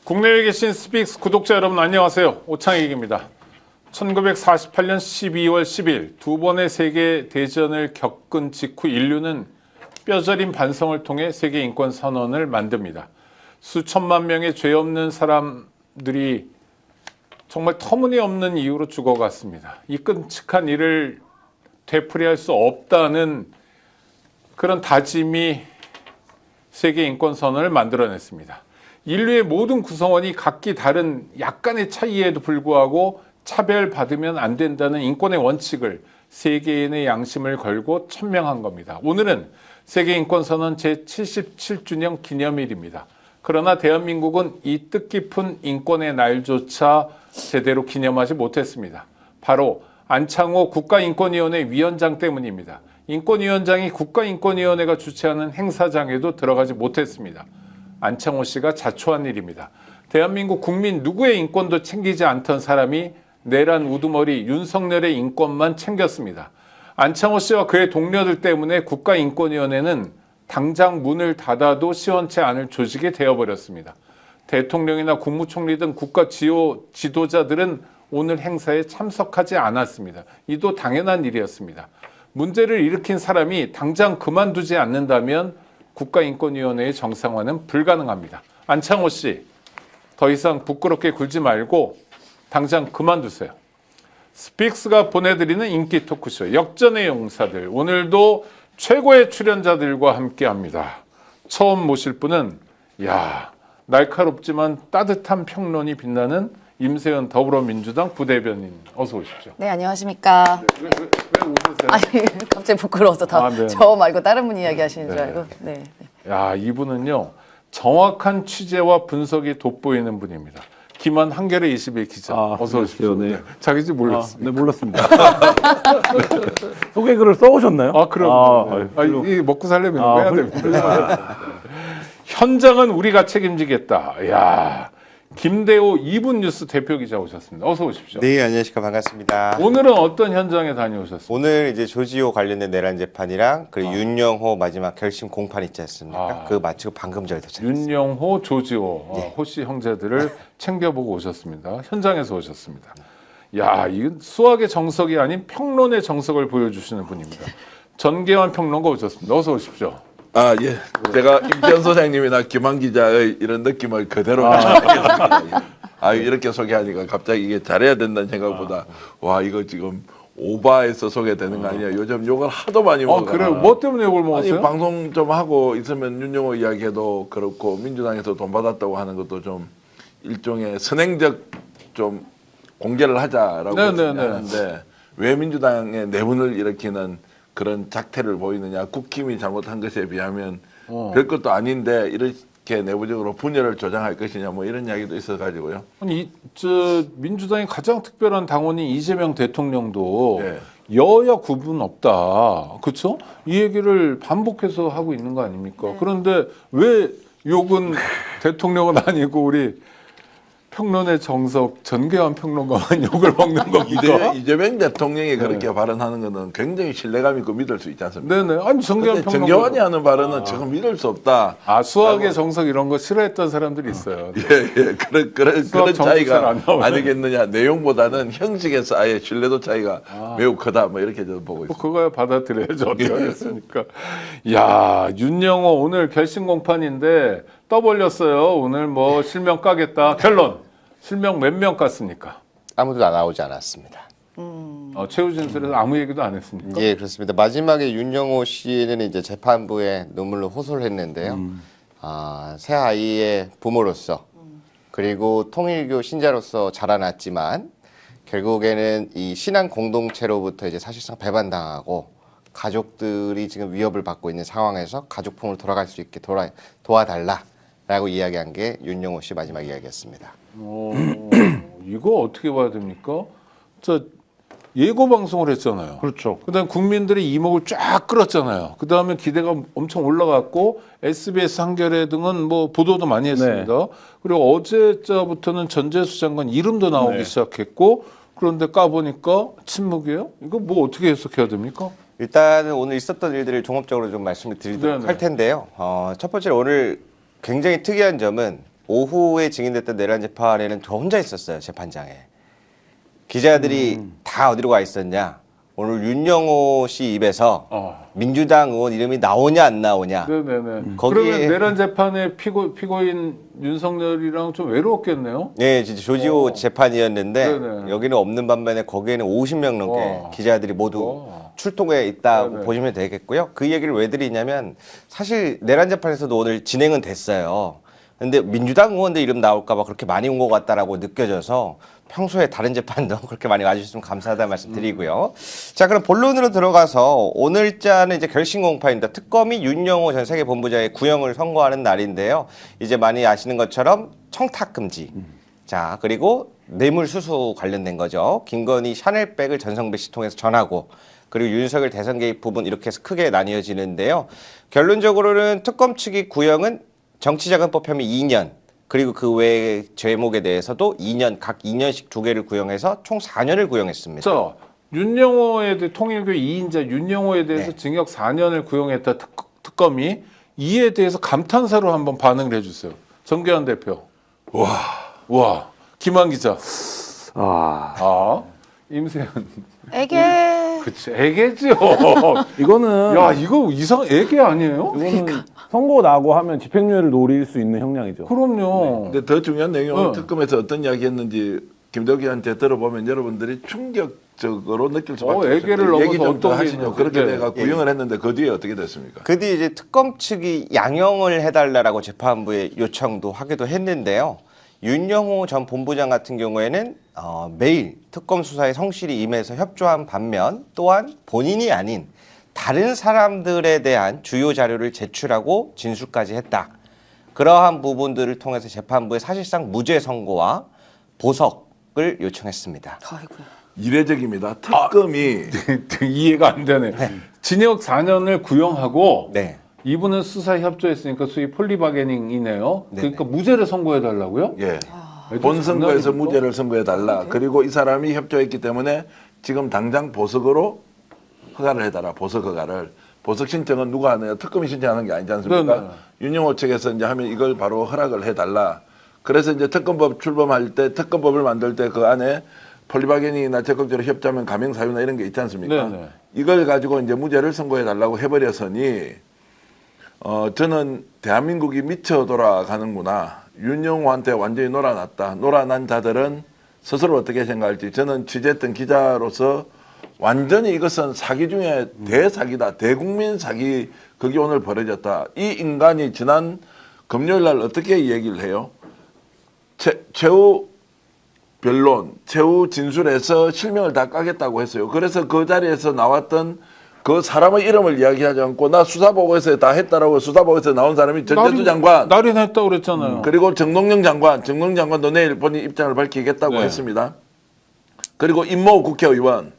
국내에 계신 스픽스 구독자 여러분 안녕하세요. 오창익입니다. 1948년 12월 10일 두 번의 세계 대전을 겪은 직후 인류는 뼈저린 반성을 통해 세계 인권 선언을 만듭니다. 수천만 명의 죄 없는 사람들이 정말 터무니없는 이유로 죽어갔습니다. 이 끔찍한 일을 되풀이할 수 없다는 그런 다짐이 세계 인권 선언을 만들어냈습니다. 인류의 모든 구성원이 각기 다른 약간의 차이에도 불구하고 차별받으면 안 된다는 인권의 원칙을 세계인의 양심을 걸고 천명한 겁니다. 오늘은 세계인권선언 제77주년 기념일입니다. 그러나 대한민국은 이 뜻깊은 인권의 날조차 제대로 기념하지 못했습니다. 바로 안창호 국가인권위원회 위원장 때문입니다. 인권위원장이 국가인권위원회가 주최하는 행사장에도 들어가지 못했습니다. 안창호 씨가 자초한 일입니다. 대한민국 국민 누구의 인권도 챙기지 않던 사람이 내란 우두머리 윤석열의 인권만 챙겼습니다. 안창호 씨와 그의 동료들 때문에 국가인권위원회는 당장 문을 닫아도 시원치 않을 조직이 되어버렸습니다. 대통령이나 국무총리 등 국가 지도자들은 오늘 행사에 참석하지 않았습니다. 이도 당연한 일이었습니다. 문제를 일으킨 사람이 당장 그만두지 않는다면 국가인권위원회의 정상화는 불가능합니다. 안창호 씨, 더 이상 부끄럽게 굴지 말고 당장 그만두세요. 스픽스가 보내드리는 인기 토크쇼 역전의 용사들, 오늘도 최고의 출연자들과 함께합니다. 처음 모실 분은 날카롭지만 따뜻한 평론이 빛나는 임세연 더불어민주당 부대변인, 어서 오십시오. 네, 안녕하십니까. 왜 웃으세요? 아니, 갑자기 부끄러워서 저 말고 다른 분 이야기 하시는 줄 알고. 네. 이분은요, 정확한 취재와 분석이 돋보이는 분입니다. 김한 한겨레 21 기자, 어서 오십시오. 네. 자기지 몰랐습니다. 네, 몰랐습니다. 소개글을 써오셨나요? 그럼. 이 먹고 살려면 해야 됩니다. 현장은 우리가 책임지겠다. 김대호 2분 뉴스 대표 기자 오셨습니다. 어서 오십시오. 네, 안녕하십니까. 반갑습니다. 오늘은 어떤 현장에 다녀오셨습니까? 오늘 이제 조지호 관련된 내란 재판이랑 그리고 윤영호 마지막 결심 공판 있지 않습니까? 그거 마치고 방금 전에 도착했습니다. 윤영호, 조지호, 호씨 형제들을 챙겨보고 오셨습니다. 현장에서 오셨습니다. 이건 수학의 정석이 아닌 평론의 정석을 보여주시는 분입니다. 전계환 평론가 오셨습니다. 어서 오십시오. 예. 제가 임지연 소장님이나 김한 기자의 이런 느낌을 그대로 하겠습니다. 이렇게 소개하니까 갑자기 이게 잘해야 된다는 생각보다 이거 지금 오바해서 소개되는 거 아니야. 요즘 욕을 하도 많이 먹어요. 그래요? 뭐 때문에 욕을 먹었어요? 아니, 방송 좀 하고 있으면 윤영호 이야기해도 그렇고 민주당에서 돈 받았다고 하는 것도 좀 일종의 선행적 좀 공개를 하자라고 하는데 왜 민주당의 내분을 일으키는 그런 작태를 보이느냐. 국힘이 잘못한 것에 비하면 별것도 아닌데 이렇게 내부적으로 분열을 조장할 것이냐 이런 이야기도 있어가지고요. 아니 민주당의 가장 특별한 당원인 이재명 대통령도 여야 구분 없다. 그렇죠? 이 얘기를 반복해서 하고 있는 거 아닙니까? 그런데 왜 욕은 대통령은 아니고 우리 평론의 정석 전계환 평론가만 욕을 먹는 겁니까? 이재명 대통령이 그렇게 발언하는 것은 굉장히 신뢰감 있고 믿을 수 있지 않습니까? 네네. 아니 전계환 평론가 정계환이 하는 발언은 지금 믿을 수 없다. 수학의 정석 이런 거 싫어했던 사람들이 있어요. 그런 차이가 아니겠느냐. 내용보다는 형식에서 아예 신뢰도 차이가 매우 크다. 이렇게 저는 보고 있습니다. 그거야 받아들여야죠. 어떻게 하겠습니까? 윤영호 오늘 결심 공판인데 떠벌렸어요. 오늘 실명 까겠다. 결론. 실명 몇 명 깠습니까? 아무도 나오지 않았습니다. 최우진술에서 아무 얘기도 안 했습니까? 예, 그렇습니다. 마지막에 윤영호 씨는 이제 재판부에 눈물로 호소를 했는데요. 새 아이의 부모로서 그리고 통일교 신자로서 자라났지만 결국에는 이 신앙 공동체로부터 이제 사실상 배반당하고 가족들이 지금 위협을 받고 있는 상황에서 가족품으로 돌아갈 수 있게 도와달라라고 이야기한 게 윤영호 씨 마지막 이야기였습니다. 이거 어떻게 봐야 됩니까? 예고 방송을 했잖아요. 그렇죠. 그다음 국민들의 이목을 쫙 끌었잖아요. 그다음에 기대가 엄청 올라갔고 SBS 한겨레 등은 보도도 많이 했습니다. 그리고 어제자부터는 전재수 장관 이름도 나오기 시작했고 그런데 까보니까 침묵이에요? 이거 어떻게 해석해야 됩니까? 일단은 오늘 있었던 일들을 종합적으로 좀 말씀을 드리도록 할 텐데요. 첫 번째로 오늘 굉장히 특이한 점은 오후에 증인됐던 내란 재판에는 저 혼자 있었어요, 재판장에. 기자들이 다 어디로 가 있었냐? 오늘 윤영호 씨 입에서 민주당 의원 이름이 나오냐 안 나오냐? 네네네. 거기에- 그러면 내란 재판의 피고인 윤석열이랑 좀 외로웠겠네요. 네, 진짜 조지호 재판이었는데 네네. 여기는 없는 반면에 거기에는 50명 넘게 와. 기자들이 모두 와. 출동해 있다고 네네. 보시면 되겠고요. 그 얘기를 왜 드리냐면 사실 내란 재판에서도 오늘 진행은 됐어요. 근데 민주당 의원들 이름 나올까 봐 그렇게 많이 온 것 같다라고 느껴져서 평소에 다른 재판도 그렇게 많이 와주셨으면 감사하다는 말씀 드리고요. 자, 그럼 본론으로 들어가서 오늘자는 이제 결심 공판입니다. 특검이 윤영호 전 세계본부장의 구형을 선고하는 날인데요. 이제 많이 아시는 것처럼 청탁 금지. 자, 그리고 뇌물수수 관련된 거죠. 김건희 샤넬백을 전성배 씨 통해서 전하고 그리고 윤석열 대선 개입 부분 이렇게 해서 크게 나뉘어지는데요. 결론적으로는 특검 측이 구형은 정치자금법 혐의 2년 그리고 그 외의 죄목에 대해서도 2년 각 2년씩 2개를 구형해서 총 4년을 구형했습니다. 자, 윤영호에 대해 통일교 2인자 윤영호에 대해서 네. 징역 4년을 구형했다 특검이 이에 대해서 감탄사로 한번 반응을 해주세요. 정계환 대표. 와, 김한 기자. 임세현. 에게. 그치, 애개죠. 이거는 야, 이거 이상 애개 아니에요? 이거는 선고 나고 하면 집행유예를 노릴 수 있는 형량이죠. 그럼요. 근데 더 중요한 내용이 오늘 어. 특검에서 어떤 이야기 했는지 김덕기한테 들어보면 여러분들이 충격적으로 느낄 수밖에 없어요. 애계를 넘어서 얘기 좀 더 어떤 게 하시죠. 있는지. 그렇게 네. 내가 구형을 했는데 그 뒤에 어떻게 됐습니까? 그 뒤에 이제 특검 측이 양형을 해달라고 재판부에 요청도 하기도 했는데요. 윤영호 전 본부장 같은 경우에는 매일 특검 수사에 성실히 임해서 협조한 반면 또한 본인이 아닌 다른 사람들에 대한 주요 자료를 제출하고 진술까지 했다. 그러한 부분들을 통해서 재판부에 사실상 무죄 선고와 보석을 요청했습니다. 아이고야. 이례적입니다. 특검이 이해가 안 되네. 징역 4년을 구형하고 네. 이분은 수사에 협조했으니까 소위 폴리바게닝이네요. 네네. 그러니까 무죄를 선고해 달라고요? 예. 본 선거에서 무죄를 선고해 달라. 네. 그리고 이 사람이 협조했기 때문에 지금 당장 보석으로 허가를 해달라. 보석 허가를. 보석 신청은 누가 하느냐? 특검이 신청하는 게 아니지 않습니까? 네네. 윤영호 측에서 이제 하면 이걸 바로 허락을 해달라. 그래서 이제 특검법 출범할 때 특검법을 만들 때 그 안에 폴리바게닝이나 적극적으로 협조하면 가명 사유나 이런 게 있지 않습니까? 네네. 이걸 가지고 이제 무죄를 선고해 달라고 해버렸으니 저는 대한민국이 미쳐 돌아가는구나. 윤영호한테 완전히 놀아났다. 놀아난 자들은 스스로 어떻게 생각할지 저는 취재했던 기자로서 완전히 이것은 사기 중에 대사기다. 대국민 사기 그게 오늘 벌어졌다. 이 인간이 지난 금요일 날 어떻게 얘기를 해요? 최후 변론, 최후 진술에서 실명을 다 까겠다고 했어요. 그래서 그 자리에서 나왔던 그 사람의 이름을 이야기하지 않고 나 수사보고서에 다 했다라고 수사보고서에 나온 사람이 전재수 장관 날인했다고 그랬잖아요. 그리고 정동영 장관도 내일 본인 입장을 밝히겠다고 네. 했습니다. 그리고 임모 국회의원이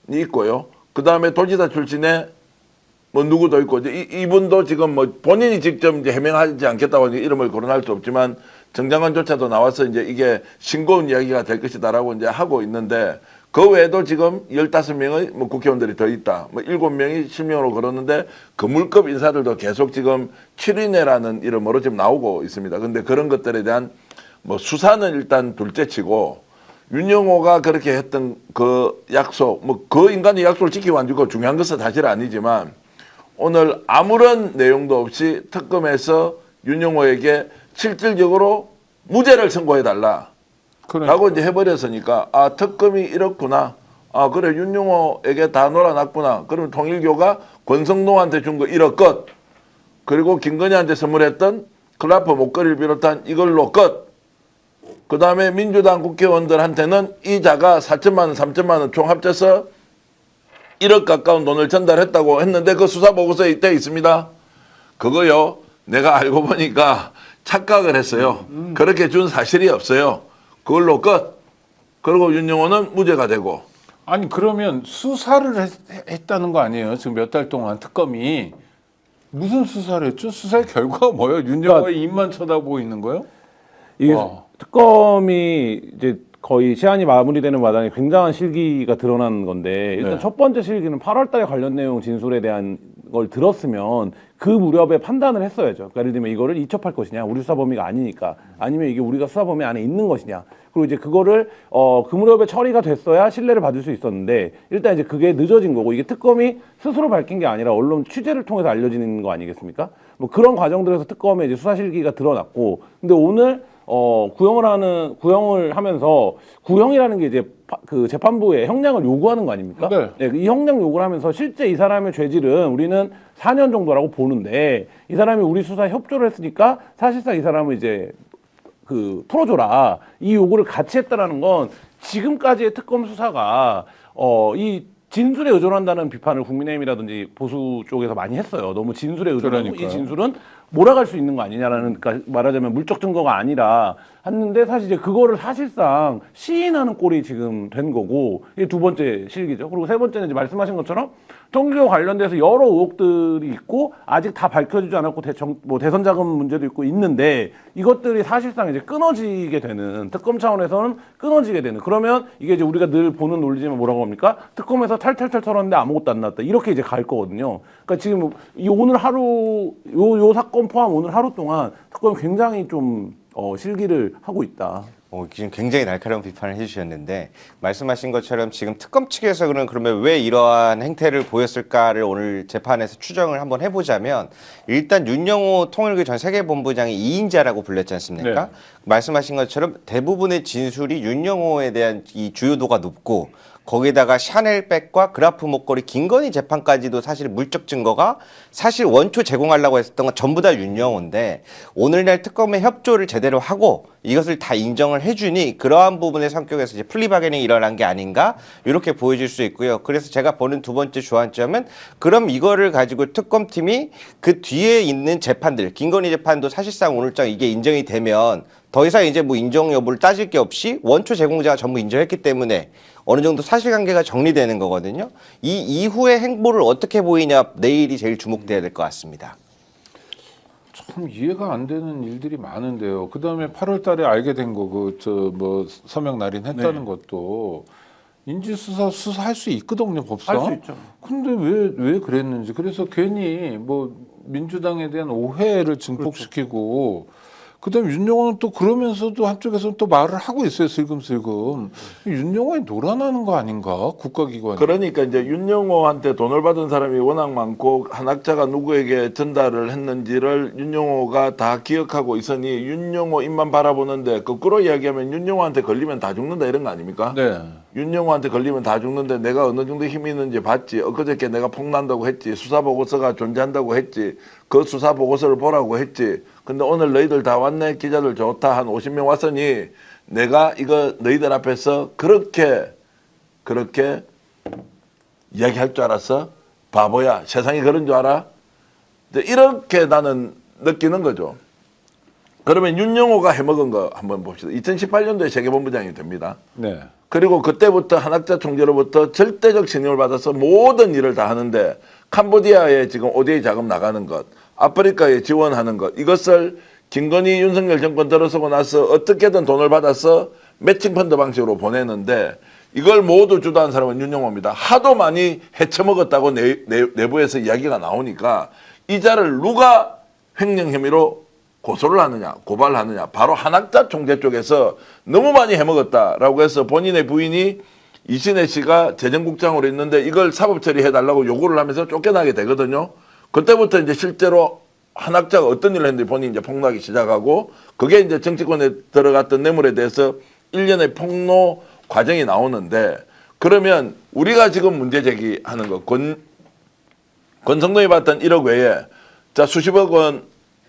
있고요. 그 다음에 도지사 출신의 뭐 누구도 있고 이분도 지금 뭐 본인이 직접 이제 해명하지 않겠다고 이름을 거론할 수 없지만 정 장관조차도 나와서 이제 이게 싱거운 이야기가 될 것이다라고 이제 하고 있는데 그 외에도 지금 15명의 뭐 국회의원들이 더 있다. 뭐 7명이 실명으로 걸었는데 그물급 인사들도 계속 지금 7인회라는 이름으로 지금 나오고 있습니다. 근데 그런 것들에 대한 뭐 수사는 일단 둘째치고 윤영호가 그렇게 했던 그 약속, 뭐 그 인간의 약속을 지키고 안 지키고 중요한 것은 사실 아니지만 오늘 아무런 내용도 없이 특검에서 윤영호에게 실질적으로 무죄를 선고해달라. 그래. 라고 이제 해버렸으니까 아 특검이 이렇구나. 아 그래 윤영호에게 다 놀아놨구나. 그러면 통일교가 권성동한테 준 거 1억 끝. 그리고 김건희한테 선물했던 클라프 목걸이를 비롯한 이걸로 끝. 그 다음에 민주당 국회의원들한테는 이자가 4천만 원, 3천만 원 총 합쳐서 1억 가까운 돈을 전달했다고 했는데 그 수사보고서에 되어 있습니다. 그거요. 내가 알고 보니까 착각을 했어요. 그렇게 준 사실이 없어요. 그걸로 끝. 그리고 윤영호는 무죄가 되고. 아니 그러면 수사를 했다는 거 아니에요? 지금 몇 달 동안 특검이 무슨 수사를 했죠? 수사의 결과가 뭐예요? 윤영호의 입만 쳐다보고 있는 거예요? 이게 와. 특검이 이제 거의 시한이 마무리되는 마당에 굉장한 실기가 드러난 건데 일단 네. 첫 번째 실기는 8월 달에 관련 내용 진술에 대한 걸 들었으면 그 무렵에 판단을 했어야죠. 그러니까 예를 들면 이거를 이첩할 것이냐, 우리 수사 범위가 아니니까, 아니면 이게 우리가 수사 범위 안에 있는 것이냐. 그리고 이제 그거를 그 무렵에 처리가 됐어야 신뢰를 받을 수 있었는데 일단 이제 그게 늦어진 거고 이게 특검이 스스로 밝힌 게 아니라 언론 취재를 통해서 알려지는 거 아니겠습니까? 뭐 그런 과정들에서 특검의 이제 수사 실기가 드러났고, 근데 오늘 구형을 하면서 구형이라는 게 이제 그 재판부에 형량을 요구하는 거 아닙니까? 네. 네, 이 형량 요구를 하면서 실제 이 사람의 죄질은 우리는 4년 정도라고 보는데 이 사람이 우리 수사에 협조를 했으니까 사실상 이 사람을 이제 그 풀어줘라 이 요구를 같이 했다라는 건 지금까지의 특검 수사가 이 진술에 의존한다는 비판을 국민의힘이라든지 보수 쪽에서 많이 했어요. 너무 진술에 의존하고 그러니까요. 이 진술은 몰아갈 수 있는 거 아니냐라는, 그러니까 말하자면 물적 증거가 아니라 했는데 사실 이제 그거를 사실상 시인하는 꼴이 지금 된 거고 이게 두 번째 실기죠. 그리고 세 번째는 이제 말씀하신 것처럼 통일교 관련돼서 여러 의혹들이 있고 아직 다 밝혀지지 않았고 대선 자금 문제도 있고 있는데 이것들이 사실상 이제 끊어지게 되는, 특검 차원에서는 끊어지게 되는, 그러면 이게 이제 우리가 늘 보는 논리지만 뭐라고 합니까? 특검에서 탈탈탈 털었는데 아무것도 안 나왔다 이렇게 이제 갈 거거든요. 그러니까 지금 이 오늘 하루 요 사건 포함 오늘 하루 동안 특검이 굉장히 좀 실기를 하고 있다. 지금 굉장히 날카로운 비판을 해주셨는데 말씀하신 것처럼 지금 특검 측에서 그러면 왜 이러한 행태를 보였을까를 오늘 재판에서 추정을 한번 해보자면 일단 윤영호 통일교 전 세계본부장이 2인자라고 불렸지 않습니까? 네. 말씀하신 것처럼 대부분의 진술이 윤영호에 대한 이 주요도가 높고 거기다가 샤넬백과 그라프 목걸이 김건희 재판까지도 사실 물적 증거가 사실 원초 제공하려고 했었던 건 전부 다 윤영호인데 오늘날 특검의 협조를 제대로 하고 이것을 다 인정을 해주니 그러한 부분의 성격에서 이제 플리바게닝이 일어난 게 아닌가 이렇게 보여질 수 있고요. 그래서 제가 보는 두 번째 주안점은 그럼 이거를 가지고 특검팀이 그 뒤에 있는 재판들 김건희 재판도 사실상 오늘장 이게 인정이 되면 더 이상 이제 뭐 인정 여부를 따질 게 없이 원초 제공자가 전부 인정했기 때문에 어느 정도 사실관계가 정리되는 거거든요. 이 이후의 행보를 어떻게 보이냐 내일이 제일 주목돼야 될 것 같습니다. 참 이해가 안 되는 일들이 많은데요. 그 다음에 8월달에 알게 된 거 뭐 서명 날인했다는 것도 수사할 수 있거든요, 법상. 할 수 있죠. 근데 왜 그랬는지. 그래서 괜히 뭐 민주당에 대한 오해를 증폭시키고. 그다음에 윤영호는 또 그러면서도 한쪽에서는 또 말을 하고 있어요, 슬금슬금. 윤영호에 놀아나는 거 아닌가, 국가기관이. 그러니까 이제 윤영호한테 돈을 받은 사람이 워낙 많고 한학자가 누구에게 전달을 했는지를 윤영호가 다 기억하고 있으니 윤영호 입만 바라보는데 거꾸로 이야기하면 윤영호한테 걸리면 다 죽는다 이런 거 아닙니까? 네. 윤영호한테 걸리면 다 죽는데 내가 어느 정도 힘이 있는지 봤지. 엊그저께 내가 폭난다고 했지. 수사보고서가 존재한다고 했지. 그 수사보고서를 보라고 했지. 근데 오늘 너희들 다 왔네. 기자들 좋다. 한 50명 왔으니 내가 이거 너희들 앞에서 그렇게 이야기할 줄 알았어? 바보야. 세상이 그런 줄 알아? 이렇게 나는 느끼는 거죠. 그러면 윤영호가 해먹은 거 한번 봅시다. 2018년도에 세계본부장이 됩니다. 네. 그리고 그때부터 한학자 총재로부터 절대적 신임을 받아서 모든 일을 다 하는데 캄보디아에 지금 ODA 자금 나가는 것, 아프리카에 지원하는 것, 이것을 김건희 윤석열 정권 들어서고 나서 어떻게든 돈을 받아서 매칭펀드 방식으로 보내는데 이걸 모두 주도한 사람은 윤영호입니다. 하도 많이 헤쳐먹었다고 내부에서 이야기가 나오니까 이자를 누가 횡령 혐의로 고소를 하느냐, 고발하느냐. 바로 한학자 총재 쪽에서 너무 많이 해먹었다라고 해서 본인의 부인이 이신혜 씨가 재정국장으로 있는데 이걸 사법 처리해달라고 요구를 하면서 쫓겨나게 되거든요. 그때부터 이제 실제로 한학자가 어떤 일을 했는지 본인이 이제 폭로하기 시작하고 그게 이제 정치권에 들어갔던 뇌물에 대해서 일련의 폭로 과정이 나오는데 그러면 우리가 지금 문제 제기하는 거 권성동이 받던 1억 외에 자 수십억 원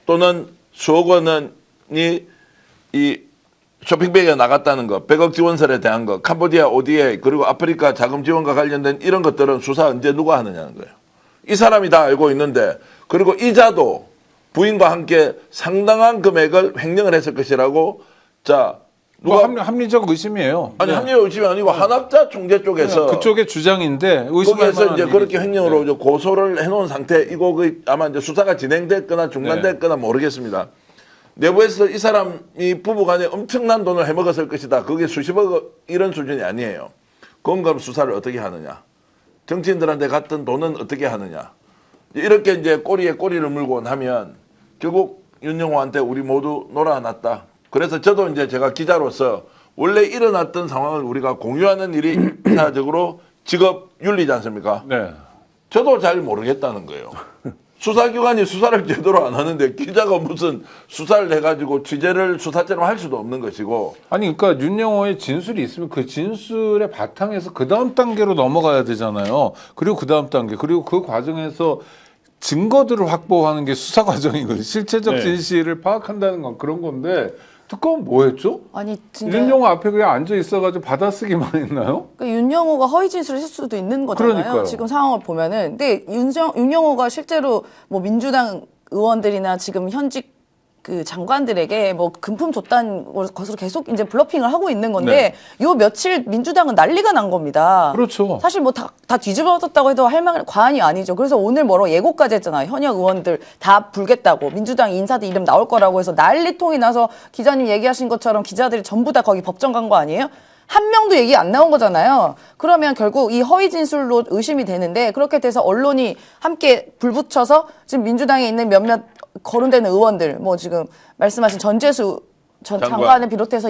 또는 수억 원이 이 쇼핑백에 나갔다는 거, 100억 지원설에 대한 거, 캄보디아 ODA 그리고 아프리카 자금 지원과 관련된 이런 것들은 수사 언제 누가 하느냐는 거예요. 이 사람이 다 알고 있는데 그리고 이자도 부인과 함께 상당한 금액을 횡령을 했을 것이라고 자 누가 합리적 의심이에요. 아니 네. 합리적 의심이 아니고 한학자 총재 쪽에서 그쪽의 주장인데 의심할 거기에서 만한 이제 그렇게 일이죠. 횡령으로 네. 고소를 해놓은 상태 이거 아마 이제 수사가 진행됐거나 중단됐거나 모르겠습니다. 내부에서 이 사람이 부부간에 엄청난 돈을 해먹었을 것이다. 그게 수십억 이런 수준이 아니에요. 그럼 수사를 어떻게 하느냐. 정치인들한테 갔던 돈은 어떻게 하느냐. 이렇게 이제 꼬리에 꼬리를 물고 나면 결국 윤영호한테 우리 모두 놀아놨다. 그래서 저도 이제 제가 기자로서 원래 일어났던 상황을 우리가 공유하는 일이 일차적으로 직업 윤리지 않습니까? 네. 저도 잘 모르겠다는 거예요. 수사기관이 수사를 제대로 안 하는데 기자가 무슨 수사를 해가지고 취재를 수사처럼 할 수도 없는 것이고. 아니 그러니까 윤영호의 진술이 있으면 그 진술의 바탕에서 그 다음 단계로 넘어가야 되잖아요. 그리고 그 다음 단계 그리고 그 과정에서 증거들을 확보하는 게 수사 과정이거든요. 실체적 네. 진실을 파악한다는 건 그런 건데 특검은 뭐 했죠? 아니 진짜 윤영호 앞에 그냥 앉아 있어가지고 받아쓰기만 했나요? 그러니까 윤영호가 허위 진술을 했을 수도 있는 거잖아요. 그러니까요. 지금 상황을 보면은. 근데 윤영호가 실제로 뭐 민주당 의원들이나 지금 현직 그 장관들에게 뭐 금품 줬다는 것으로 계속 이제 블러핑을 하고 있는 건데 요 며칠 민주당은 난리가 난 겁니다. 그렇죠. 사실 뭐 다 뒤집어졌다고 해도 할 말 과언이 아니죠. 그래서 오늘 뭐로 예고까지 했잖아요. 현역 의원들 다 불겠다고 민주당 인사들 이름 나올 거라고 해서 난리통이 나서 기자님 얘기하신 것처럼 기자들이 전부 다 거기 법정 간 거 아니에요? 한 명도 얘기 안 나온 거잖아요. 그러면 결국 이 허위 진술로 의심이 되는데 그렇게 돼서 언론이 함께 불붙여서 지금 민주당에 있는 몇몇 거론되는 의원들 뭐 지금 말씀하신 전재수 전 장관을 비롯해서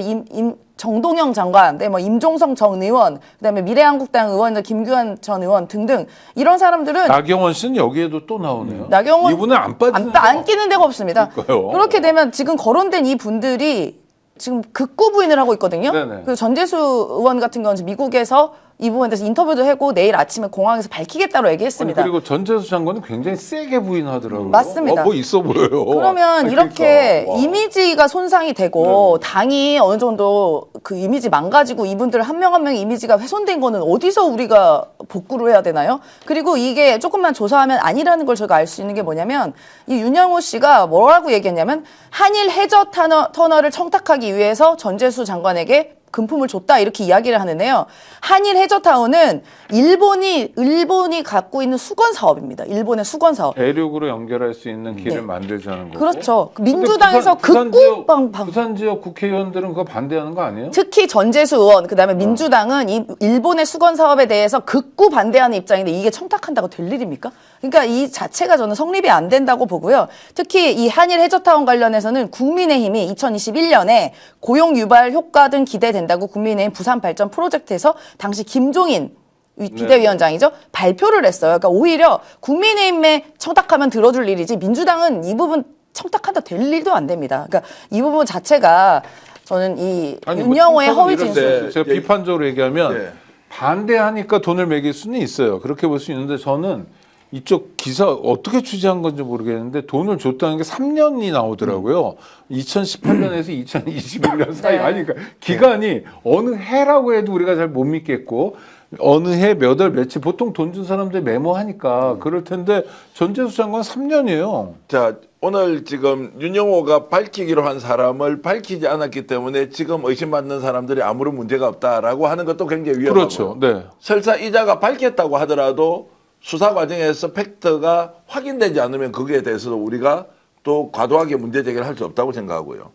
정동영 장관, 뭐 임종성 전 의원, 그다음에 미래한국당 의원 김규환 전 의원 등등 이런 사람들은 나경원 씨는 여기에도 또 나오네요. 나경원 이분은 안 빠지는 안 끼는 데가 없습니다. 그러니까요. 그렇게 되면 지금 거론된 이 분들이 지금 극구 부인을 하고 있거든요. 네네. 그 전재수 의원 같은 경우는 미국에서 이 부분에 대해서 인터뷰도 하고 내일 아침에 공항에서 밝히겠다고 얘기했습니다. 아니, 그리고 전재수 장관은 굉장히 세게 부인하더라고요. 맞습니다. 뭐 있어 보여요. 그러면 아니, 이렇게 그러니까. 와. 이미지가 손상이 되고 당이 어느 정도 그 이미지 망가지고 이분들 한 명 한 명의 이미지가 훼손된 거는 어디서 우리가 복구를 해야 되나요? 그리고 이게 조금만 조사하면 아니라는 걸 저희가 알 수 있는 게 뭐냐면 이 윤영호 씨가 뭐라고 얘기했냐면 한일 해저 터널을 청탁하기 위해서 전재수 장관에게 금품을 줬다 이렇게 이야기를 하는데요. 한일 해저타운은 일본이 갖고 있는 수건 사업입니다. 일본의 수건 사업. 대륙으로 연결할 수 있는 길을 만들자는 거고. 그렇죠. 근데 민주당에서 극구 부산 지역 국회의원들은 그거 반대하는 거 아니에요? 특히 전재수 의원 그다음에 민주당은 이 일본의 수건 사업에 대해서 극구 반대하는 입장인데 이게 청탁한다고 될 일입니까? 그러니까 이 자체가 저는 성립이 안 된다고 보고요. 특히 이 한일 해저타운 관련해서는 국민의힘이 2021년에 고용 유발 효과 등 기대된다고 국민의힘 부산 발전 프로젝트에서 당시 김종인 비대위원장이죠. 발표를 했어요. 그러니까 오히려 국민의힘에 청탁하면 들어줄 일이지 민주당은 이 부분 청탁한다 될 일도 안 됩니다. 그러니까 이 부분 자체가 저는 이 윤영호의 허위 진술. 제가 비판적으로 얘기하면 네. 반대하니까 돈을 매길 수는 있어요. 그렇게 볼 수 있는데 저는 이쪽 기사 어떻게 취재한 건지 모르겠는데 돈을 줬다는 게 3년이 나오더라고요. 2018년에서 2021년 사이. 네. 아니, 그러니까 기간이 어느 해라고 해도 우리가 잘 못 믿겠고 어느 해 몇 월 며칠 보통 돈 준 사람들 메모하니까 그럴 텐데 전재수 장관 3년이에요. 자, 오늘 지금 윤영호가 밝히기로 한 사람을 밝히지 않았기 때문에 지금 의심받는 사람들이 아무런 문제가 없다라고 하는 것도 굉장히 위험하고요. 그렇죠. 네. 설사 이자가 밝혔다고 하더라도 수사 과정에서 팩트가 확인되지 않으면 거기에 대해서도 우리가 또 과도하게 문제 제기를 할 수 없다고 생각하고요.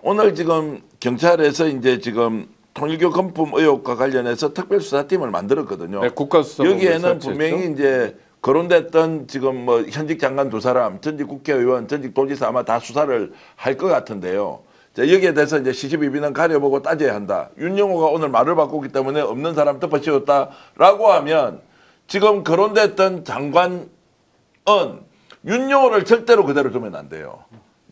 오늘 지금 경찰에서 이제 지금 통일교 금품 의혹과 관련해서 특별수사팀을 만들었거든요. 네, 국가수사본부 여기에는 설치했죠. 분명히 이제 거론됐던 지금 뭐 현직 장관 2사람, 전직 국회의원, 전직 도지사 아마 다 수사를 할 것 같은데요. 자, 여기에 대해서 이제 시시비비는 가려보고 따져야 한다. 윤영호가 오늘 말을 바꾸기 때문에 없는 사람 덮어씌웠다라고 하면 지금 거론됐던 장관은 윤영호를 절대로 그대로 두면 안 돼요.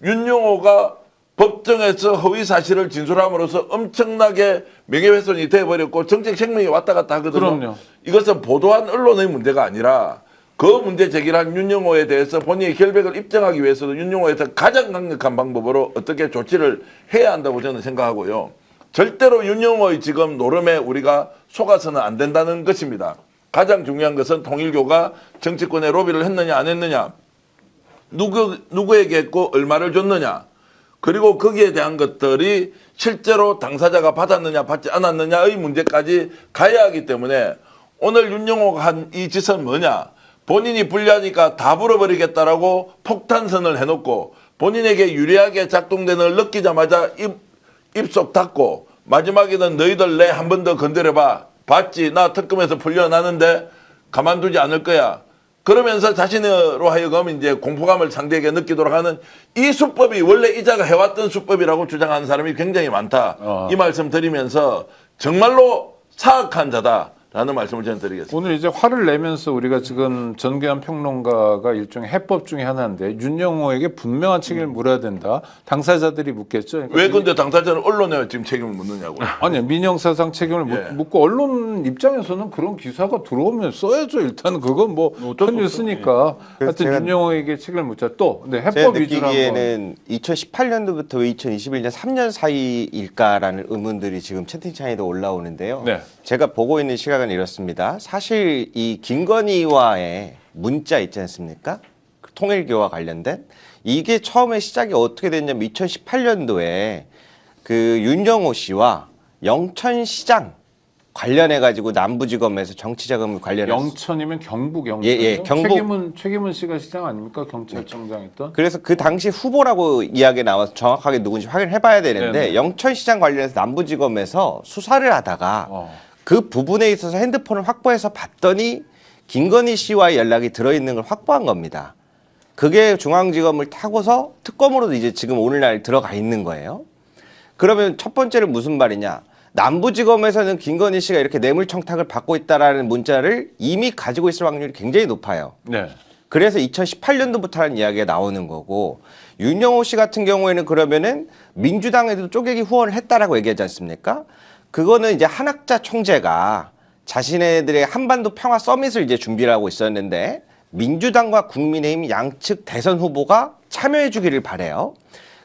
윤영호가 법정에서 허위 사실을 진술함으로써 엄청나게 명예훼손이 돼버렸고 정책 생명이 왔다 갔다 하거든요. 그럼요. 이것은 보도한 언론의 문제가 아니라 그 문제 제기를 한 윤영호에 대해서 본인의 결백을 입증하기 위해서도 윤영호에서 가장 강력한 방법으로 어떻게 조치를 해야 한다고 저는 생각하고요. 절대로 윤영호의 지금 노름에 우리가 속아서는 안 된다는 것입니다. 가장 중요한 것은 통일교가 정치권에 로비를 했느냐 안 했느냐, 누구에게 했고 얼마를 줬느냐, 그리고 거기에 대한 것들이 실제로 당사자가 받았느냐 받지 않았느냐의 문제까지 가야 하기 때문에 오늘 윤영호가 한 이 짓은 뭐냐, 본인이 불리하니까 다 불어버리겠다라고 폭탄선을 해놓고 본인에게 유리하게 작동되는 걸 느끼자마자 입속 닫고 마지막에는 너희들 내 한 번 더 건드려봐, 봤지 나 특검에서 풀려나는데 가만두지 않을 거야, 그러면서 자신으로 하여금 이제 공포감을 상대에게 느끼도록 하는 이 수법이 원래 이자가 해왔던 수법이라고 주장하는 사람이 굉장히 많다. 이 말씀 드리면서 정말로 사악한 자다라는 말씀을 저는 드리겠습니다. 오늘 이제 화를 내면서 우리가 지금 전교한 평론가가 일종의 해법 중에 하나인데 윤영호에게 분명한 책임을 물어야 된다. 당사자들이 묻겠죠. 그러니까 왜 근데 당사자는 언론에 지금 책임을 묻느냐고. 아니 민영사상 책임을 예. 묻고 언론 입장에서는 그런 기사가 들어오면 써야죠. 일단 그건 뭐 현 뉴스니까 하여튼 제가- 윤영호에게 책임을 묻자. 또 근데 제가 해법 위주로 한번 느끼기에는 2018년도부터 왜 2021년 3년 사이일까라는 의문들이 지금 채팅창에도 올라오는데요. 네. 제가 보고 있는 시각은 이렇습니다. 사실 이 김건희와의 문자 있지 않습니까? 그 통일교와 관련된 이게 처음에 시작이 어떻게 됐냐면 2018년도에 그 윤영호 씨와 영천시장 관련해 가지고 남부지검에서 정치자금 관련해서 영천이면 경북 영천. 예, 경북. 최기문 씨가 시장 아닙니까? 경찰청장 있던. 그래서 그 당시 후보라고 이야기 나와서 정확하게 누군지 확인해봐야 되는데 네네. 영천시장 관련해서 남부지검에서 수사를 하다가 그 부분에 있어서 핸드폰을 확보해서 봤더니 김건희 씨와의 연락이 들어있는 걸 확보한 겁니다. 그게 중앙지검을 타고서 특검으로도 이제 지금 오늘날 들어가 있는 거예요. 그러면 첫 번째는 무슨 말이냐? 남부지검에서는 김건희 씨가 이렇게 뇌물 청탁을 받고 있다라는 문자를 이미 가지고 있을 확률이 굉장히 높아요. 네. 그래서 2018년도부터라는 이야기가 나오는 거고 윤영호 씨 같은 경우에는 그러면은 민주당에도 쪼개기 후원을 했다라고 얘기하지 않습니까? 그거는 이제 한학자 총재가 자신네들의 한반도 평화 서밋을 이제 준비를 하고 있었는데 민주당과 국민의힘 양측 대선 후보가 참여해 주기를 바래요.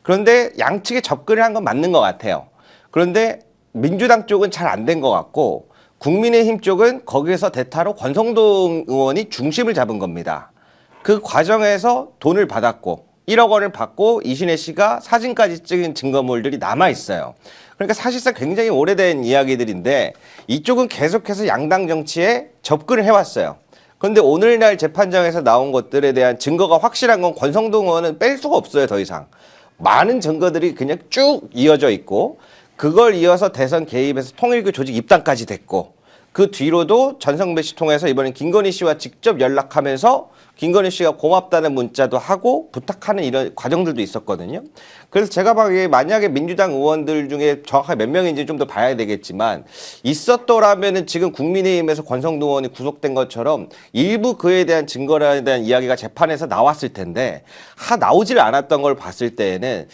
그런데 양측에 접근을 한 건 맞는 것 같아요. 그런데 민주당 쪽은 잘 안 된 것 같고 국민의힘 쪽은 거기에서 대타로 권성동 의원이 중심을 잡은 겁니다. 그 과정에서 돈을 받았고 1억 원을 받고 이신혜 씨가 사진까지 찍은 증거물들이 남아 있어요. 그러니까 사실상 굉장히 오래된 이야기들인데 이쪽은 계속해서 양당 정치에 접근을 해왔어요. 그런데 오늘날 재판장에서 나온 것들에 대한 증거가 확실한 건 권성동 의원은 뺄 수가 없어요. 더 이상. 많은 증거들이 그냥 쭉 이어져 있고 그걸 이어서 대선 개입해서 통일교 조직 입당까지 됐고 그 뒤로도 전성배 씨 통해서 이번엔 김건희 씨와 직접 연락하면서 김건희 씨가 고맙다는 문자도 하고 부탁하는 이런 과정들도 있었거든요. 그래서 제가 보기에 만약에 민주당 의원들 중에 정확하게 몇 명인지 좀 더 봐야 되겠지만 있었더라면은 지금 국민의힘에서 권성동 의원이 구속된 것처럼 일부 그에 대한 증거에 대한 이야기가 재판에서 나왔을 텐데 나오질 않았던 걸 봤을 때에는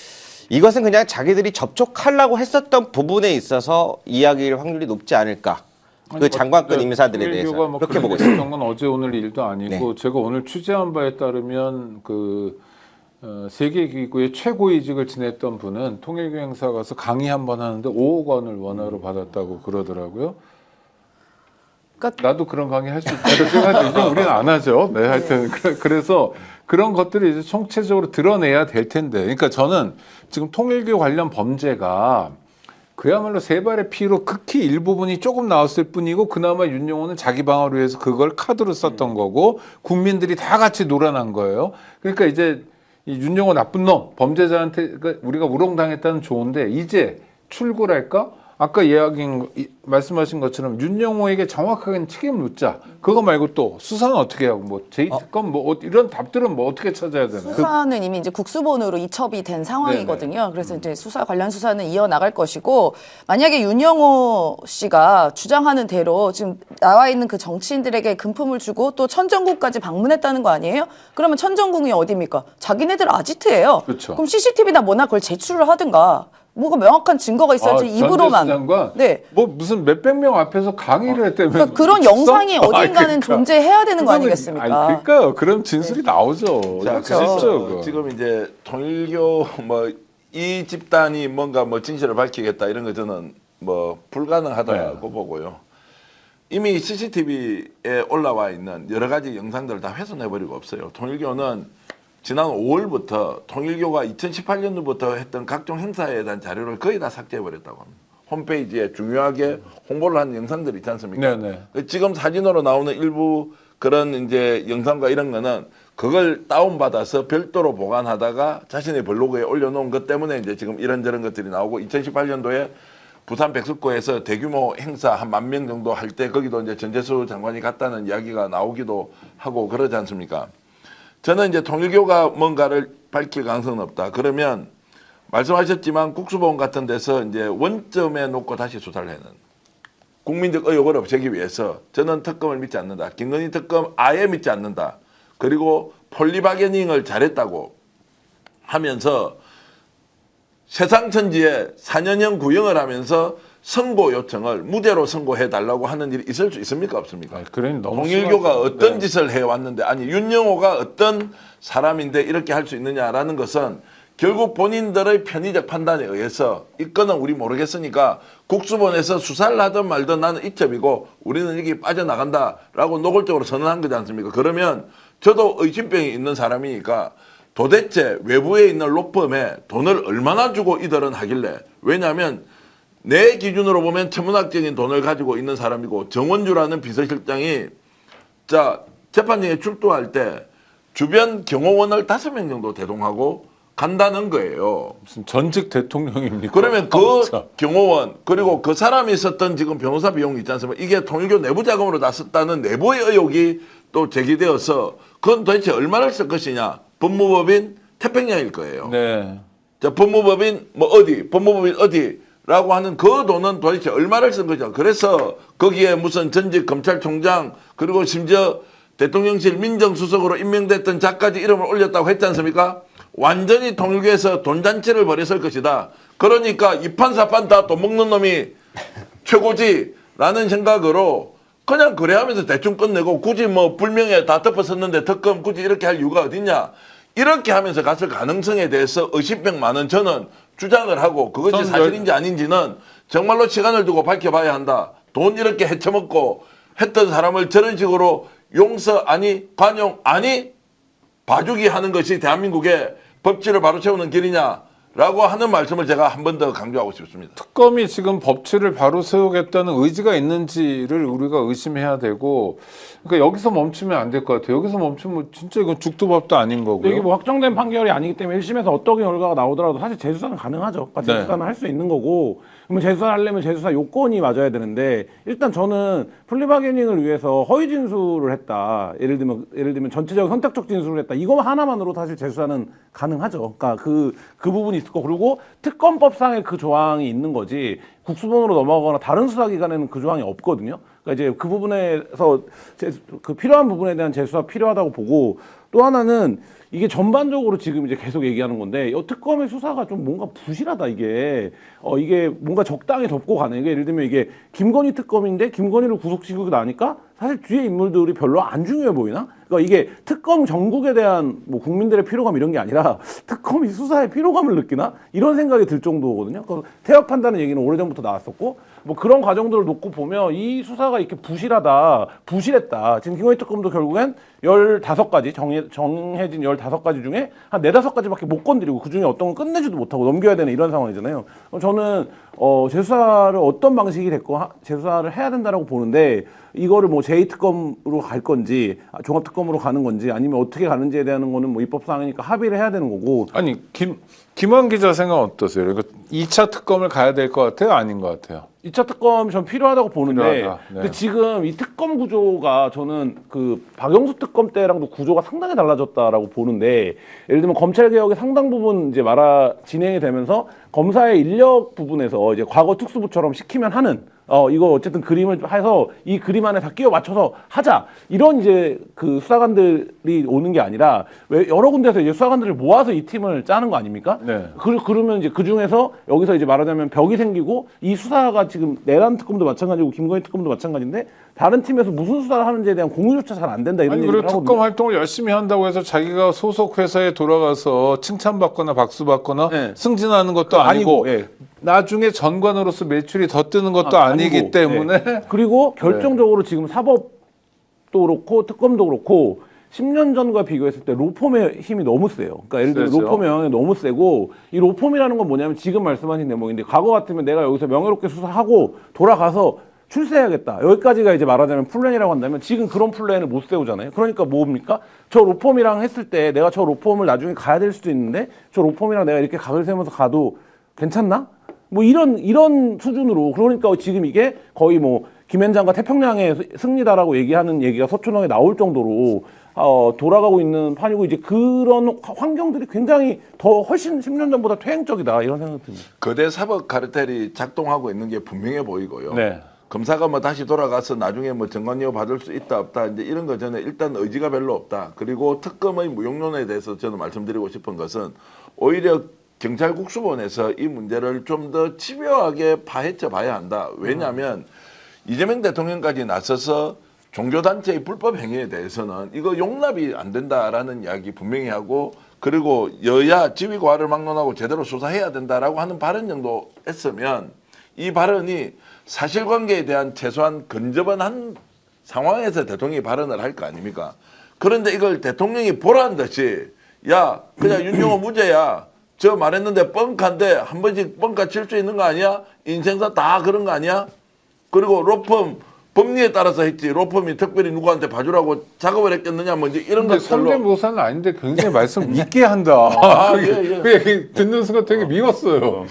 이것은 그냥 자기들이 접촉하려고 했었던 부분에 있어서 이야기일 확률이 높지 않을까. 그 장관급 인사들에 대해서 뭐 그렇게 보고 있습니다. 있습니다. 건 어제 오늘 일도 아니고 제가 오늘 취재한 바에 따르면 그 세계기구의 최고위직을 지냈던 분은 통일교 행사 가서 강의 한 번 하는데 5억 원을 원화로 받았다고 그러더라고요. 그러니까 나도 그런 강의 할 수 있다고 생각하는데 우리는 안 하죠. 네, 하여튼 그래서 그런 것들을 이제 총체적으로 드러내야 될 텐데. 그러니까 저는 지금 통일교 관련 범죄가 그야말로 세 발의 피로 극히 일부분이 조금 나왔을 뿐이고 그나마 윤영호는 자기 방어를 위해서 그걸 카드로 썼던 거고 국민들이 다 같이 놀아난 거예요. 그러니까 이제 이 윤영호 나쁜 놈 범죄자한테 우리가 우롱당했다는 좋은데 이제 출구랄까? 아까 말씀하신 것처럼 윤영호에게 정확하게 책임을 묻자. 그거 말고 또 수사는 어떻게 하고 뭐 제2특검 뭐 이런 답들은 뭐 어떻게 찾아야 되나요? 수사는 이미 이제 국수본으로 이첩이 된 상황이거든요. 그래서 이제 관련 수사는 이어나갈 것이고 만약에 윤영호 씨가 주장하는 대로 지금 나와 있는 그 정치인들에게 금품을 주고 또 천정국까지 방문했다는 거 아니에요? 그러면 천정국이 어디입니까? 자기네들 아지트예요. 그렇죠. 그럼 CCTV나 뭐나 그걸 제출을 하든가. 뭐가 명확한 증거가 있어야지 입으로만. 장관, 네. 뭐 무슨 몇백 명 앞에서 강의를 했다면 그러니까 그런 영상이 어딘가는 존재해야 되는 거 아니겠습니까? 그러니까요. 그럼 진술이 나오죠. 자, 진짜 그래서 그거. 지금 이제 통일교 뭐 이 집단이 뭔가 뭐 진실을 밝히겠다 이런 거 저는 뭐 불가능하다고 보고요. 이미 CCTV에 올라와 있는 여러 가지 영상들을 다 훼손해버리고 없어요. 통일교는 지난 5월부터 통일교가 2018년도부터 했던 각종 행사에 대한 자료를 거의 다 삭제해버렸다고 합니다. 홈페이지에 중요하게 홍보를 한 영상들이 있지 않습니까? 네네. 지금 사진으로 나오는 일부 그런 이제 영상과 이런 거는 그걸 다운받아서 별도로 보관하다가 자신의 블로그에 올려놓은 것 때문에 이제 지금 이런저런 것들이 나오고 2018년도에 부산 백석고에서 대규모 행사 한 10,000명 정도 할 때 거기도 이제 전재수 장관이 갔다는 이야기가 나오기도 하고 그러지 않습니까? 저는 이제 통일교가 뭔가를 밝힐 가능성은 없다. 그러면 말씀하셨지만 국수본 같은 데서 이제 원점에 놓고 다시 수사를 해는 국민적 의혹을 없애기 위해서 저는 특검을 믿지 않는다. 김건희 특검 아예 믿지 않는다. 그리고 폴리바게닝을 잘했다고 하면서 세상천지에 4년형 구형을 하면서 선고 요청을 무죄로 선고해달라고 하는 일이 있을 수 있습니까? 없습니까? 그러니 너무 통일교가 심하죠. 어떤 네. 짓을 해왔는데 아니 윤영호가 어떤 사람인데 이렇게 할 수 있느냐라는 것은 결국 본인들의 편의적 판단에 의해서 이 건은 우리 모르겠으니까 국수본에서 수사를 하든 말든 나는 이첩이고 우리는 여기 빠져나간다라고 노골적으로 선언한 거지 않습니까? 그러면 저도 의심병이 있는 사람이니까 도대체 외부에 있는 로펌에 돈을 얼마나 주고 이들은 하길래 왜냐하면 내 기준으로 보면 천문학적인 돈을 가지고 있는 사람이고 정원주라는 비서실장이 자 재판정에 출두할 때 주변 경호원을 5명 정도 대동하고 간다는 거예요. 무슨 전직 대통령입니까? 그러면 그 아, 참. 경호원 그리고 그 사람이 썼던 지금 변호사 비용이 있지 않습니까? 이게 통일교 내부 자금으로 다 썼다는 내부의 의혹이 또 제기되어서 그건 도대체 얼마를 쓸 것이냐? 법무법인 태평양일 거예요. 네. 자, 법무법인 뭐 어디, 법무법인 어디라고 하는 그 돈은 도대체 얼마를 쓴 거죠. 그래서 거기에 무슨 전직 검찰총장 그리고 심지어 대통령실 민정수석으로 임명됐던 자까지 이름을 올렸다고 했지 않습니까? 완전히 통일교에서 돈잔치를 벌였을 것이다. 그러니까 이판사판 다 돈 먹는 놈이 최고지라는 생각으로 그냥 그래 하면서 대충 끝내고 굳이 뭐 불명예 다 덮어섰는데 특검 굳이 이렇게 할 이유가 어딨냐. 이렇게 하면서 갔을 가능성에 대해서 의심병 많은 저는 주장을 하고 그것이 전 사실인지 아닌지는 정말로 시간을 두고 밝혀봐야 한다. 돈 이렇게 헤쳐먹고 했던 사람을 저런 식으로 용서 아니 관용 아니 봐주기 하는 것이 대한민국의 법치를 바로 세우는 길이냐라고 하는 말씀을 제가 한 번 더 강조하고 싶습니다. 특검이 지금 법치를 바로 세우겠다는 의지가 있는지를 우리가 의심해야 되고, 그러니까 여기서 멈추면 안 될 것 같아요. 여기서 멈추면 진짜 이건 죽도 밥도 아닌 근데 거고요. 이게 뭐 확정된 판결이 아니기 때문에 1심에서 어떤 결과가 나오더라도 사실 재수사는 가능하죠. 그러니까 네. 재수사는 할 수 있는 거고, 그러면 재수사를 하려면 재수사 요건이 맞아야 되는데, 일단 저는 플리바게닝을 위해서 허위 진술을 했다. 예를 들면 전체적 선택적 진술을 했다. 이거 하나만으로 사실 재수사는 가능하죠. 그러니까 그 부분이 있을 거. 그리고 특검법상에 그 조항이 있는 거지. 국수본으로 넘어가거나 다른 수사기관에는 그 조항이 없거든요. 그러니까 이제 그 부분에서 그 필요한 부분에 대한 재수가 필요하다고 보고, 또 하나는 이게 전반적으로 지금 이제 계속 얘기하는 건데 특검의 수사가 좀 뭔가 부실하다 이게 이게 뭔가 적당히 덮고 가는 게 예를 들면 이게 김건희 특검인데 김건희를 구속시키고 나니까 사실 뒤에 인물들이 별로 안 중요해 보이나? 그러니까 이게 특검 정국에 대한 뭐 국민들의 피로감 이런 게 아니라 특검이 수사에 피로감을 느끼나? 이런 생각이 들 정도거든요. 태엽한다는 얘기는 오래전부터 나왔었고 뭐 그런 과정들을 놓고 보면 이 수사가 이렇게 부실했다. 지금 김건희 특검도 결국엔 15가지 정해진 15가지 중에 한 4-5가지밖에 못 건드리고 그중에 어떤 건 끝내지도 못하고 넘겨야 되는 이런 상황이잖아요. 저는 재수사를 어떤 방식이 됐고 재수사를 해야 된다라고 보는데 이거를 뭐 제2특검으로 갈 건지 종합특검으로 가는 건지 아니면 어떻게 가는지에 대한 거는 뭐 입법사항이니까 합의를 해야 되는 거고. 아니 김한 기자 생각 어떠세요? 그러니까 2차 특검을 가야 될 것 같아요? 아닌 것 같아요? 2차 특검이 전 필요하다고 보는데 필요하다. 네. 근데 지금 이 특검 구조가 저는 그 박영수 특검 때랑도 구조가 상당히 달라졌다라고 보는데 예를 들면 검찰 개혁의 상당 부분 이제 진행이 되면서 검사의 인력 부분에서 이제 과거 특수부처럼 시키면 하는 이거 어쨌든 그림을 해서 이 그림 안에 다 끼워 맞춰서 하자 이런 이제 그 수사관들이 오는 게 아니라 왜 여러 군데서 이제 수사관들을 모아서 이 팀을 짜는 거 아닙니까? 네. 그러면 이제 그 중에서 여기서 이제 말하자면 벽이 생기고 이 수사가 지금 내란 특검도 마찬가지고 김건희 특검도 마찬가지인데 다른 팀에서 무슨 수사를 하는지에 대한 공유조차 잘 안 된다 이런 아니 얘기를 그리고 하거든요. 특검 활동을 열심히 한다고 해서 자기가 소속 회사에 돌아가서 칭찬받거나 박수받거나 네. 승진하는 것도 아니고 예. 나중에 전관으로서 매출이 더 뜨는 것도 아니기 아니고, 때문에 예. 그리고 결정적으로 지금 사법도 그렇고 특검도 그렇고 10년 전과 비교했을 때 로펌의 힘이 너무 세요. 그러니까 예를 들면 세죠. 로펌의 영향이 너무 세고 이 로펌이라는 건 뭐냐면 지금 말씀하신 대목인데 과거 같으면 내가 여기서 명예롭게 수사하고 돌아가서 출세해야겠다. 여기까지가 이제 말하자면 플랜이라고 한다면 지금 그런 플랜을 못 세우잖아요. 그러니까 뭡니까? 저 로펌이랑 했을 때 내가 저 로펌을 나중에 가야 될 수도 있는데 저 로펌이랑 내가 이렇게 각을 세우면서 가도 괜찮나? 뭐 이런 수준으로 그러니까 지금 이게 거의 뭐 김앤장과 태평양의 승리다라고 얘기하는 얘기가 서초동에 나올 정도로 돌아가고 있는 판이고 이제 그런 환경들이 굉장히 더 훨씬 10년 전보다 퇴행적이다 이런 생각이 듭니다. 거대 사법 카르텔이 작동하고 있는 게 분명해 보이고요. 네. 검사가 뭐 다시 돌아가서 나중에 뭐 정관이어 받을 수 있다 없다 이제 이런 거 전에 일단 의지가 별로 없다. 그리고 특검의 무용론에 대해서 저는 말씀드리고 싶은 것은 오히려 경찰 국수본에서 이 문제를 좀 더 집요하게 파헤쳐 봐야 한다. 왜냐하면 이재명 대통령까지 나서서 종교단체의 불법 행위에 대해서는 이거 용납이 안 된다라는 이야기 분명히 하고 그리고 여야 지위 과를 막론하고 제대로 수사해야 된다라고 하는 발언 정도 했으면 이 발언이 사실관계에 대한 최소한 근접한 상황에서 대통령이 발언을 할 거 아닙니까? 그런데 이걸 대통령이 보란 듯이 야 그냥 윤영호 무죄야. 저 말했는데 뻥칸데 한 번씩 뻥카 칠 수 있는 거 아니야? 인생사 다 그런 거 아니야? 그리고 로펌 법리에 따라서 했지 로펌이 특별히 누구한테 봐주라고 작업을 했겠느냐 뭐 이제 이런 근데 것들로 성대모사는 아닌데 굉장히 말씀 있게 한다. 예. 그 얘기 듣는 순간 되게 미웠어요.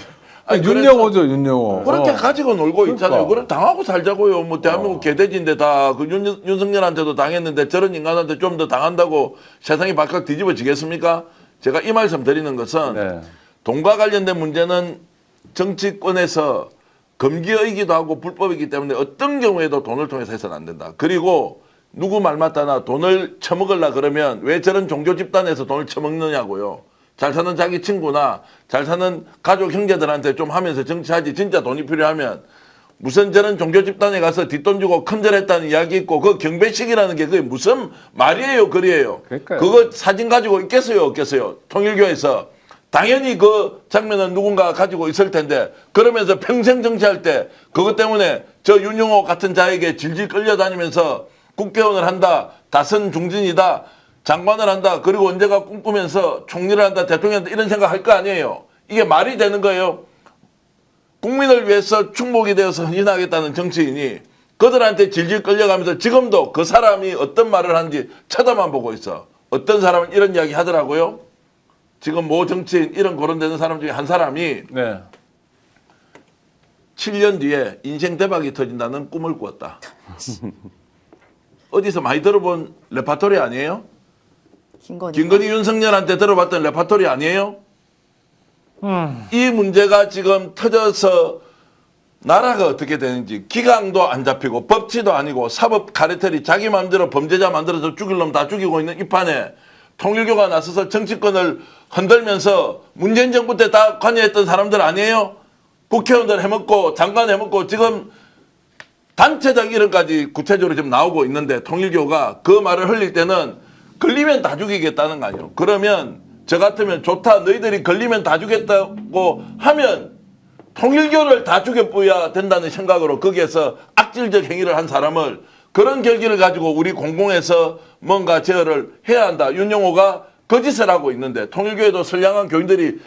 아니, 윤영호죠, 윤영호. 그렇게 가지고 놀고 있잖아요. 그러니까. 그럼 당하고 살자고요. 뭐 대한민국 개돼지인데 다 그 윤석열한테도 당했는데 저런 인간한테 좀 더 당한다고 세상이 바깥 뒤집어지겠습니까? 제가 이 말씀 드리는 것은 네. 돈과 관련된 문제는 정치권에서 금기어이기도 하고 불법이기 때문에 어떤 경우에도 돈을 통해서 해서는 안 된다. 그리고 누구 말 맞다나 돈을 처먹으려 그러면 왜 저런 종교 집단에서 돈을 처먹느냐고요. 잘 사는 자기 친구나 잘 사는 가족 형제들한테 좀 하면서 정치하지 진짜 돈이 필요하면 무슨 저런 종교 집단에 가서 뒷돈 주고 큰절했다는 이야기 있고 그 경배식이라는 게 그게 무슨 말이에요 글이에요. 그러니까요. 그거 사진 가지고 있겠어요 없겠어요. 통일교에서 당연히 그 장면은 누군가 가지고 있을 텐데 그러면서 평생 정치할 때 그것 때문에 저 윤영호 같은 자에게 질질 끌려다니면서 국회의원을 한다 다선 중진이다 장관을 한다 그리고 언제가 꿈꾸면서 총리를 한다 대통령한다 이런 생각 할 거 아니에요. 이게 말이 되는 거예요. 국민을 위해서 충복이 되어서 헌신하겠다는 정치인이 그들한테 질질 끌려가면서 지금도 그 사람이 어떤 말을 하는지 쳐다만 보고 있어. 어떤 사람은 이런 이야기 하더라고요. 지금 모 정치인 이런 거론되는 사람 중에 한 사람이 네. 7년 뒤에 인생 대박이 터진다는 꿈을 꾸었다. 어디서 많이 들어본 레파토리 아니에요? 김건희 윤석열한테 들어봤던 레파토리 아니에요? 이 문제가 지금 터져서 나라가 어떻게 되는지 기강도 안 잡히고 법치도 아니고 사법 카르텔이 자기 마음대로 범죄자 만들어서 죽일 놈 다 죽이고 있는 이 판에 통일교가 나서서 정치권을 흔들면서 문재인 정부 때 다 관여했던 사람들 아니에요? 국회의원들 해먹고 장관 해먹고 지금 단체장 이름까지 구체적으로 지금 나오고 있는데 통일교가 그 말을 흘릴 때는 걸리면 다 죽이겠다는 거 아니에요. 그러면 저 같으면 좋다 너희들이 걸리면 다 죽겠다고 하면 통일교를 다 죽여뿌야 된다는 생각으로 거기에서 악질적 행위를 한 사람을 그런 결기를 가지고 우리 공공에서 뭔가 제어를 해야 한다. 윤영호가 거짓을 하고 있는데 통일교에도 선량한 교인들이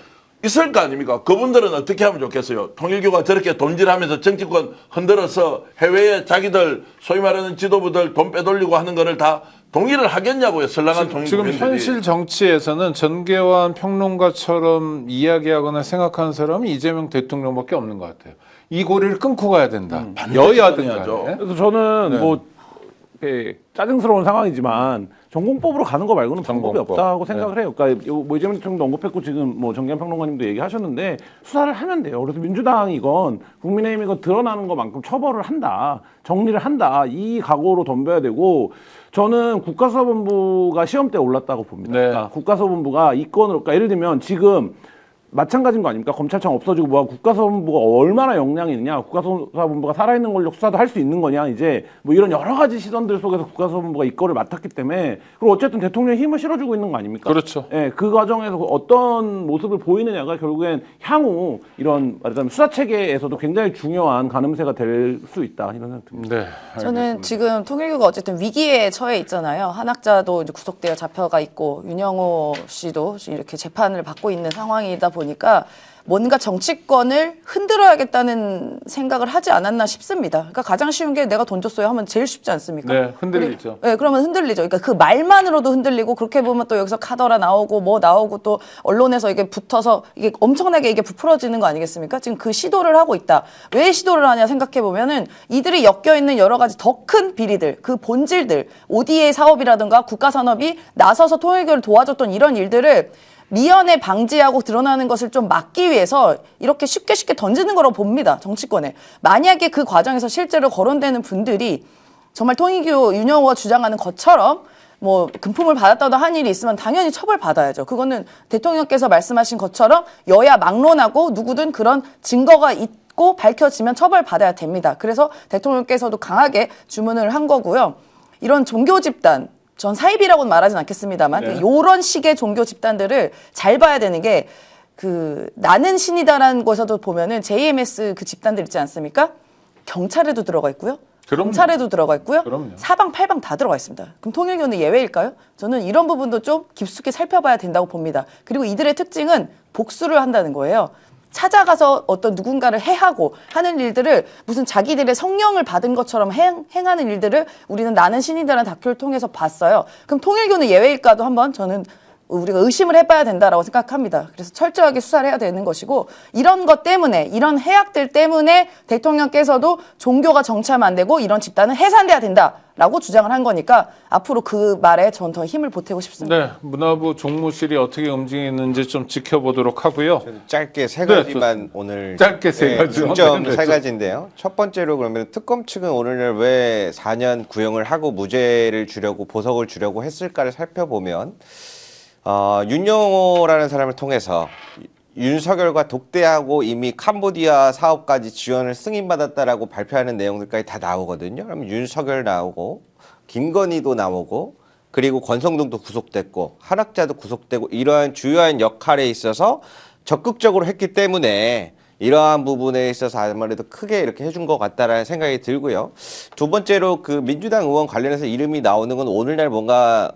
있을 거 아닙니까? 그분들은 어떻게 하면 좋겠어요? 통일교가 저렇게 돈질하면서 정치권 흔들어서 해외에 자기들 소위 말하는 지도부들 돈 빼돌리고 하는 거를 다 동의를 하겠냐고요. 선량한 통일교인들이. 지금 현실 정치에서는 전계환 평론가처럼 이야기하거나 생각하는 사람이 이재명 대통령밖에 없는 것 같아요. 이 고리를 끊고 가야 된다. 여야든 끊어야죠. 간에. 그래서 저는 네. 뭐 짜증스러운 상황이지만 전공법으로 가는 거 말고는 방법이 전공법. 없다고 생각을 해요. 그러니까 뭐 이재명 대통령도 언급했고 지금 뭐 정기환 평론가님도 얘기하셨는데 수사를 하면 돼요. 그래서 민주당이건 국민의힘이건 드러나는 것만큼 처벌을 한다, 정리를 한다 이 각오로 덤벼야 되고 저는 국가수사본부가 시험대에 올랐다고 봅니다. 네. 그러니까 국가수사본부가 이 건으로 그러니까 예를 들면 지금 마찬가지인 거 아닙니까? 검찰청 없어지고 뭐 국가수사본부가 얼마나 역량이 있느냐? 국가수사본부가 살아있는 권력 수사도 할 수 있는 거냐? 이제 뭐 이런 여러 가지 시선들 속에서 국가수사본부가 이 건을 맡았기 때문에 그리고 어쨌든 대통령이 힘을 실어주고 있는 거 아닙니까? 그렇죠. 예, 그 과정에서 어떤 모습을 보이느냐가 결국엔 향후 이런 말하자면 수사 체계에서도 굉장히 중요한 가늠세가 될 수 있다 이런 생각 듭니다. 네. 저는 지금 통일교가 어쨌든 위기에 처해 있잖아요. 한학자도 이제 구속되어 잡혀가 있고 윤영호 씨도 이렇게 재판을 받고 있는 상황이다 보니까 뭔가 정치권을 흔들어야겠다는 생각을 하지 않았나 싶습니다. 그러니까 가장 쉬운 게 내가 돈 줬어요 하면 제일 쉽지 않습니까? 네, 흔들리죠. 네, 그러면 흔들리죠. 그러니까 그 말만으로도 흔들리고 그렇게 보면 또 여기서 카더라 나오고 뭐 나오고 또 언론에서 이게 붙어서 이게 엄청나게 이게 부풀어지는 거 아니겠습니까? 지금 그 시도를 하고 있다. 왜 시도를 하냐 생각해 보면은 이들이 엮여 있는 여러 가지 더 큰 비리들, 그 본질들, ODA 사업이라든가 국가산업이 나서서 통일교를 도와줬던 이런 일들을 미연에 방지하고 드러나는 것을 좀 막기 위해서 이렇게 쉽게 던지는 거라고 봅니다. 정치권에. 만약에 그 과정에서 실제로 거론되는 분들이 정말 통일교 윤영호가 주장하는 것처럼 뭐 금품을 받았다도 한 일이 있으면 당연히 처벌받아야죠. 그거는 대통령께서 말씀하신 것처럼 여야 막론하고 누구든 그런 증거가 있고 밝혀지면 처벌받아야 됩니다. 그래서 대통령께서도 강하게 주문을 한 거고요. 이런 종교 집단, 전 사입이라고는 말하진 않겠습니다만 네. 이런 식의 종교 집단들을 잘 봐야 되는 게 그 나는 신이다라는 곳에서도 보면은 JMS 그 집단들 있지 않습니까? 경찰에도 들어가 있고요. 그럼요. 검찰에도 들어가 있고요. 그럼요. 사방팔방 다 들어가 있습니다. 그럼 통일교는 예외일까요? 저는 이런 부분도 좀 깊숙이 살펴봐야 된다고 봅니다. 그리고 이들의 특징은 복수를 한다는 거예요. 찾아가서 어떤 누군가를 해하고 하는 일들을 무슨 자기들의 성령을 받은 것처럼 행하는 일들을 우리는 나는 신이다라는 다큐를 통해서 봤어요. 그럼 통일교는 예외일까도 한번 저는 우리가 의심을 해봐야 된다라고 생각합니다. 그래서 철저하게 수사를 해야 되는 것이고 이런 것 때문에 이런 해악들 때문에 대통령께서도 종교가 정치하면 안 되고 이런 집단은 해산돼야 된다라고 주장을 한 거니까 앞으로 그 말에 전 더 힘을 보태고 싶습니다. 네, 문화부 종무실이 어떻게 움직이는지 좀 지켜보도록 하고요. 짧게 세 네, 가지만 오늘 짧게 세 가지요? 중점 네, 네, 세 좀. 가지인데요. 첫 번째로 그러면 특검 측은 오늘날 왜 4년 구형을 하고 무죄를 주려고 보석을 주려고 했을까를 살펴보면 윤영호라는 사람을 통해서 윤석열과 독대하고 이미 캄보디아 사업까지 지원을 승인받았다라고 발표하는 내용들까지 다 나오거든요. 그럼 윤석열 나오고 김건희도 나오고 그리고 권성동도 구속됐고 한학자도 구속되고 이러한 주요한 역할에 있어서 적극적으로 했기 때문에 이러한 부분에 있어서 아무래도 크게 이렇게 해준 것 같다라는 생각이 들고요. 두 번째로 그 민주당 의원 관련해서 이름이 나오는 건 오늘날 뭔가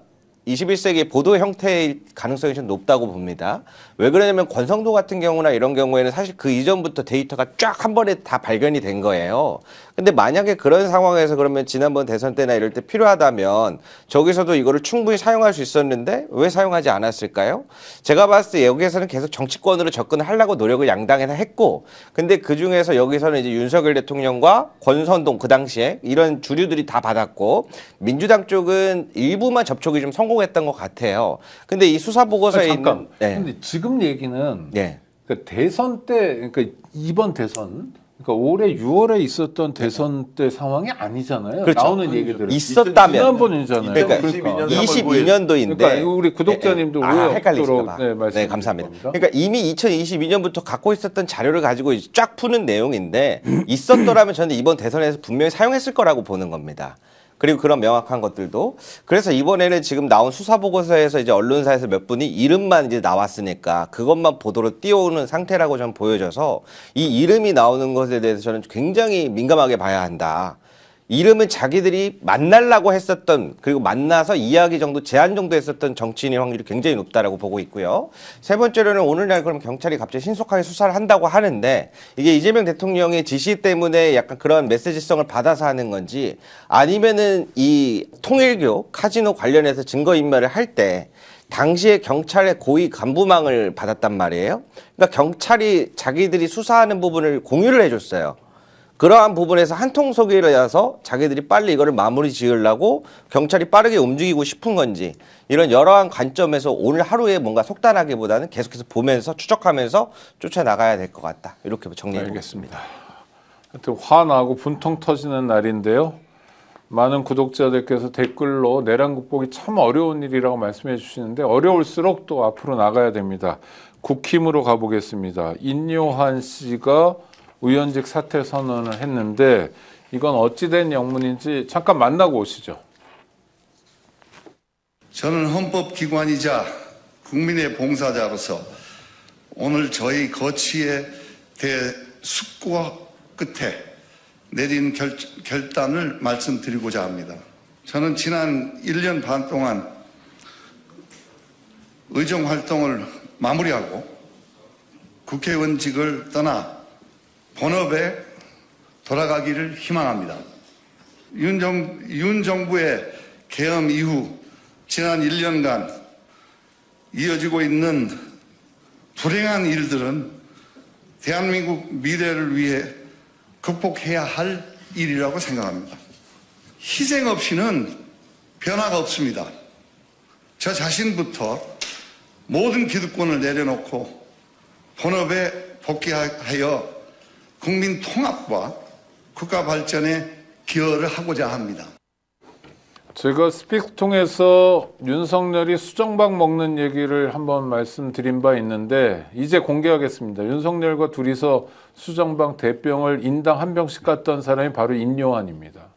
21세기 보도 형태일 가능성이 좀 높다고 봅니다. 왜 그러냐면 권성도 같은 경우나 이런 경우에는 사실 그 이전부터 데이터가 쫙 한 번에 다 발견이 된 거예요. 근데 만약에 그런 상황에서 그러면 지난번 대선 때나 이럴 때 필요하다면 저기서도 이거를 충분히 사용할 수 있었는데 왜 사용하지 않았을까요? 제가 봤을 때 여기에서는 계속 정치권으로 접근을 하려고 노력을 양당에서 했고 근데 그중에서 여기서는 이제 윤석열 대통령과 권선동 그 당시에 이런 주류들이 다 받았고 민주당 쪽은 일부만 접촉이 좀 성공했던 것 같아요. 근데 이 수사 보고서에 잠깐. 있는 네. 근데 지금 얘기는 네. 그 대선 때, 그러니까 이번 대선, 그러니까 올해 6월에 있었던 대선 때 상황이 아니잖아요. 그렇죠. 나오는 얘기들은 있었다면. 지난번이잖아요. 그러니까 22년도인데 그러니까 우리 구독자님도 오해 헷갈리실까 없도록 봐. 말씀해 네, 감사합니다. 주실 겁니다. 그러니까 이미 2022년부터 갖고 있었던 자료를 가지고 쫙 푸는 내용인데 있었더라면 저는 이번 대선에서 분명히 사용했을 거라고 보는 겁니다. 그리고 그런 명확한 것들도 그래서 이번에는 지금 나온 수사 보고서에서 이제 언론사에서 몇 분이 이름만 이제 나왔으니까 그것만 보도로 띄워오는 상태라고 저는 보여져서 이 이름이 나오는 것에 대해서 저는 굉장히 민감하게 봐야 한다. 이름은 자기들이 만나려고 했었던 그리고 만나서 이야기 정도 제안 정도 했었던 정치인의 확률이 굉장히 높다라고 보고 있고요. 세 번째로는 오늘날 그럼 경찰이 갑자기 신속하게 수사를 한다고 하는데 이게 이재명 대통령의 지시 때문에 약간 그런 메시지성을 받아서 하는 건지 아니면은 이 통일교 카지노 관련해서 증거인멸을 할 때 당시에 경찰의 고위 간부망을 받았단 말이에요. 그러니까 경찰이 자기들이 수사하는 부분을 공유를 해줬어요. 그러한 부분에서 한통속이라서 자기들이 빨리 이거를 마무리 지으려고 경찰이 빠르게 움직이고 싶은 건지 이런 여러한 관점에서 오늘 하루에 뭔가 속단하기보다는 계속해서 보면서 추적하면서 쫓아나가야 될 것 같다. 이렇게 정리해 보겠습니다. 하여튼 화나고 분통 터지는 날인데요. 많은 구독자들께서 댓글로 내란 극복이 참 어려운 일이라고 말씀해 주시는데 어려울수록 또 앞으로 나가야 됩니다. 국힘으로 가보겠습니다. 인요한 씨가 의원직 사퇴 선언을 했는데 이건 어찌된 영문인지 잠깐 만나고 오시죠. 저는 헌법기관이자 국민의 봉사자로서 오늘 저희 거치에 대해 숙고와 끝에 내린 결단을 말씀드리고자 합니다. 저는 지난 1년 반 동안 의정활동을 마무리하고 국회의원직을 떠나 본업에 돌아가기를 희망합니다. 윤 정부의 계엄 이후 지난 1년간 이어지고 있는 불행한 일들은 대한민국 미래를 위해 극복해야 할 일이라고 생각합니다. 희생 없이는 변화가 없습니다. 저 자신부터 모든 기득권을 내려놓고 본업에 복귀하여 국민 통합과 국가 발전에 기여를 하고자 합니다. 제가 스피크 통해서 윤석열이 수정박 먹는 얘기를 한번 말씀드린 바 있는데 이제 공개하겠습니다. 윤석열과 둘이서 수정박 대병을 인당 한 병씩 갔던 사람이 바로 인요한입니다.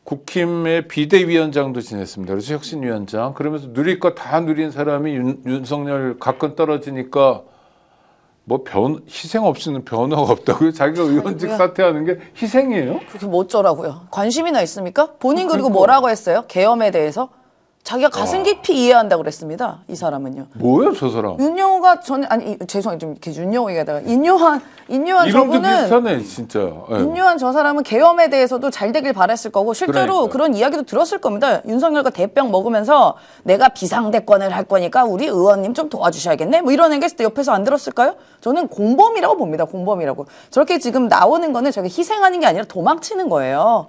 국힘의 비대위원장도 지냈습니다. 그래서 혁신위원장. 그러면서 누릴 거 다 누린 사람이 윤석열 가끔 떨어지니까 뭐 희생 없이는 변화가 없다고요? 자기가 의원직 사퇴하는 게 희생이에요? 그렇게 뭐 어쩌라고요? 관심이나 있습니까? 본인 그리고 뭐라고 했어요? 계엄에 대해서? 자기가 가슴 깊이 이해한다고 그랬습니다. 이 사람은요. 뭐예요, 저 사람? 윤영호가 전에 아니 죄송해요 좀 이렇게 윤영호 얘기하다가 인요한 이름도 저분은 비슷하네, 진짜. 예. 인요한 저 사람은 계엄에 대해서도 잘 되길 바랬을 거고 실제로 그러니까요. 그런 이야기도 들었을 겁니다. 윤석열과 대병 먹으면서 내가 비상대권을 할 거니까 우리 의원님 좀 도와주셔야겠네. 뭐 이런 얘기했을 때 옆에서 안 들었을까요? 저는 공범이라고 봅니다. 공범이라고. 저렇게 지금 나오는 거는 저게 희생하는 게 아니라 도망치는 거예요.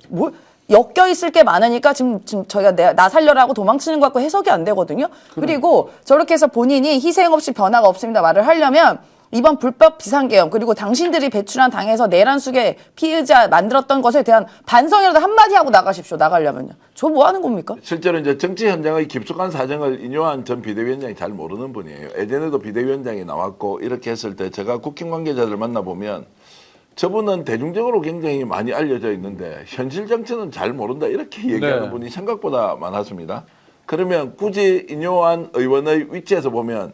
뭘 엮여 있을 게 많으니까 지금 저희가 나 살려라고 도망치는 것 같고 해석이 안 되거든요. 그리고 저렇게 해서 본인이 희생 없이 변화가 없습니다 말을 하려면 이번 불법 비상계엄 그리고 당신들이 배출한 당에서 내란 속에 피의자 만들었던 것에 대한 반성이라도 한마디 하고 나가십시오. 나가려면요. 저 뭐 하는 겁니까? 실제로 이제 정치 현장의 깊숙한 사정을 인요한 전 비대위원장이 잘 모르는 분이에요. 예전에도 비대위원장이 나왔고 이렇게 했을 때 제가 국힘 관계자들 만나보면 저분은 대중적으로 굉장히 많이 알려져 있는데 현실 정치는 잘 모른다 이렇게 얘기하는 네. 분이 생각보다 많았습니다. 그러면 굳이 인요한 의원의 위치에서 보면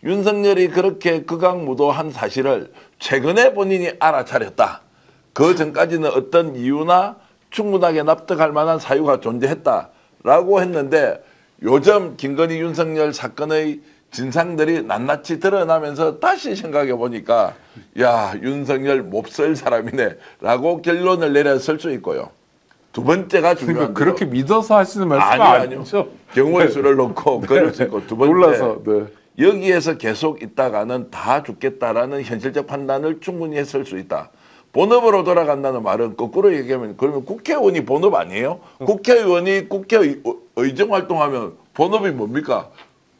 윤석열이 그렇게 극악무도한 사실을 최근에 본인이 알아차렸다. 그 전까지는 어떤 이유나 충분하게 납득할 만한 사유가 존재했다라고 했는데 요즘 김건희 윤석열 사건의 진상들이 낱낱이 드러나면서 다시 생각해 보니까 야 윤석열 몹쓸 사람이네 라고 결론을 내렸을 수 있고요. 두 번째가 중요한 그러니까 그렇게 믿어서 하시는 말씀 아니요. 아니죠? 경우의 수를 놓고 그럴 수 있고 두 번째 몰라서. 네. 여기에서 계속 있다가는 다 죽겠다라는 현실적 판단을 충분히 했을 수 있다. 본업으로 돌아간다는 말은 거꾸로 얘기하면 그러면 국회의원이 본업 아니에요? 국회의원이 국회 의정 활동하면 본업이 뭡니까?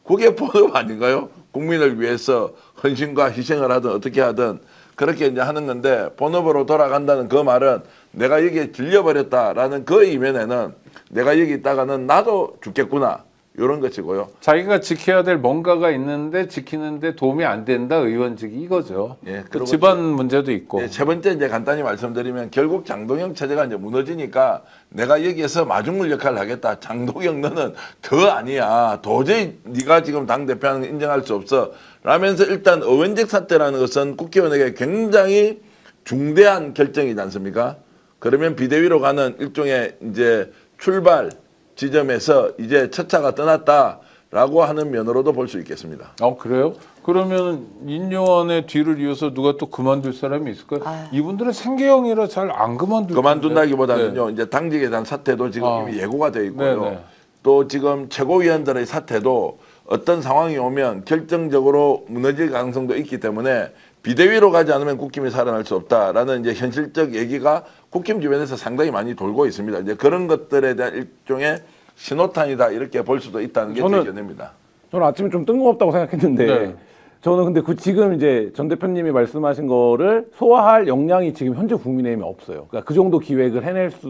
그게 본업 아닌가요? 국민을 위해서 헌신과 희생을 하든 어떻게 하든 그렇게 이제 하는 건데 본업으로 돌아간다는 그 말은 내가 여기에 질려버렸다라는 그 이면에는 내가 여기 있다가는 나도 죽겠구나 이런 것이고요. 자기가 지켜야 될 뭔가가 있는데 지키는데 도움이 안 된다 의원직이 이거죠. 예, 그 그리고 집안 문제도 있고. 네, 세 번째 이제 간단히 말씀드리면 결국 장동영 체제가 이제 무너지니까 내가 여기에서 마중물 역할을 하겠다. 장동영 너는 더 아니야. 도저히 네가 지금 당 대표하는 거 인정할 수 없어. 라면서 일단 의원직 사퇴라는 것은 국회의원에게 굉장히 중대한 결정이지 않습니까? 그러면 비대위로 가는 일종의 이제 출발 지점에서 이제 첫 차가 떠났다라고 하는 면으로도 볼 수 있겠습니다. 그래요? 그러면 인요한의 뒤를 이어서 누가 또 그만둘 사람이 있을까요? 이분들은 생계형이라 잘 안 그만둘 그만둔다기보다는요. 텐데. 이제 당직에 대한 사퇴도 지금 이미 예고가 되어 있고요. 네네. 또 지금 최고위원들의 사퇴도 어떤 상황이 오면 결정적으로 무너질 가능성도 있기 때문에 비대위로 가지 않으면 국힘이 살아날 수 없다라는 이제 현실적 얘기가 국힘 주변에서 상당히 많이 돌고 있습니다. 이제 그런 것들에 대한 일종의 신호탄이다 이렇게 볼 수도 있다는 게 제 견해입니다. 저는 아침에 좀 뜬금없다고 생각했는데 네. 저는 근데 지금 이제 전 대표님이 말씀하신 거를 소화할 역량이 지금 현재 국민의힘에 없어요. 그러니까 그 정도 기획을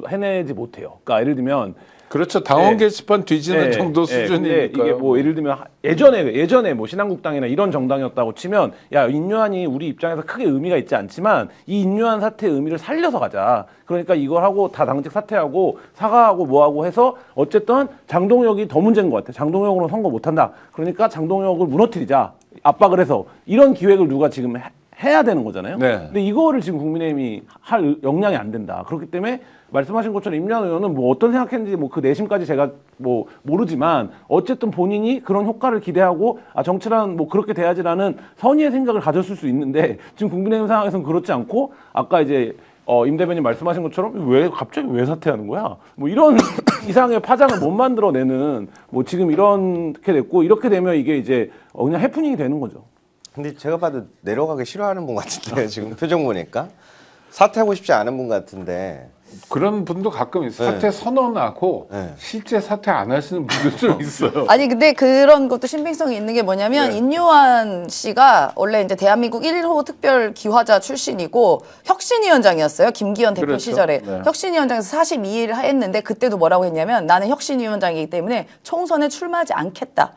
해내지 못해요. 그러니까 예를 들면 그렇죠. 당원 네. 게시판 뒤지는 네, 정도 네, 수준이니까요. 근데 이게 뭐 예를 들면 예전에 뭐 신한국당이나 이런 정당이었다고 치면 야 인요한이 우리 입장에서 크게 의미가 있지 않지만 이 인요한 사태의 의미를 살려서 가자. 그러니까 이걸 하고 다 당직 사퇴하고 사과하고 뭐하고 해서 어쨌든 장동혁이 더 문제인 것 같아. 장동혁으로 선거 못한다. 그러니까 장동혁을 무너뜨리자. 압박을 해서 이런 기획을 누가 지금 해야 되는 거잖아요. 네. 근데 이거를 지금 국민의힘이 할 역량이 안 된다. 그렇기 때문에 말씀하신 것처럼 임요한 의원은 뭐 어떤 생각했는지 뭐 그 내심까지 제가 뭐 모르지만 어쨌든 본인이 그런 효과를 기대하고 아 정치란 뭐 그렇게 돼야지라는 선의의 생각을 가졌을 수 있는데 지금 국민의힘 상황에서는 그렇지 않고 아까 이제 임 대변인 말씀하신 것처럼 왜 갑자기 왜 사퇴하는 거야? 뭐 이런 이상의 파장을 못 만들어내는 뭐 지금 이렇게 됐고 이렇게 되면 이게 이제 그냥 해프닝이 되는 거죠. 근데 제가 봐도 내려가기 싫어하는 분 같은데요. 지금 표정 보니까 사퇴하고 싶지 않은 분 같은데. 그런 분도 가끔 있어요. 사퇴 선언하고 네. 실제 사퇴 안 하시는 분들 좀 있어요. 아니 근데 그런 것도 신빙성이 있는 게 뭐냐면 네. 인요한 씨가 원래 이제 대한민국 1호 특별 기화자 출신이고 혁신위원장이었어요. 김기현 대표 그렇죠. 시절에 네. 혁신위원장에서 42일 했는데 그때도 뭐라고 했냐면 나는 혁신위원장이기 때문에 총선에 출마하지 않겠다.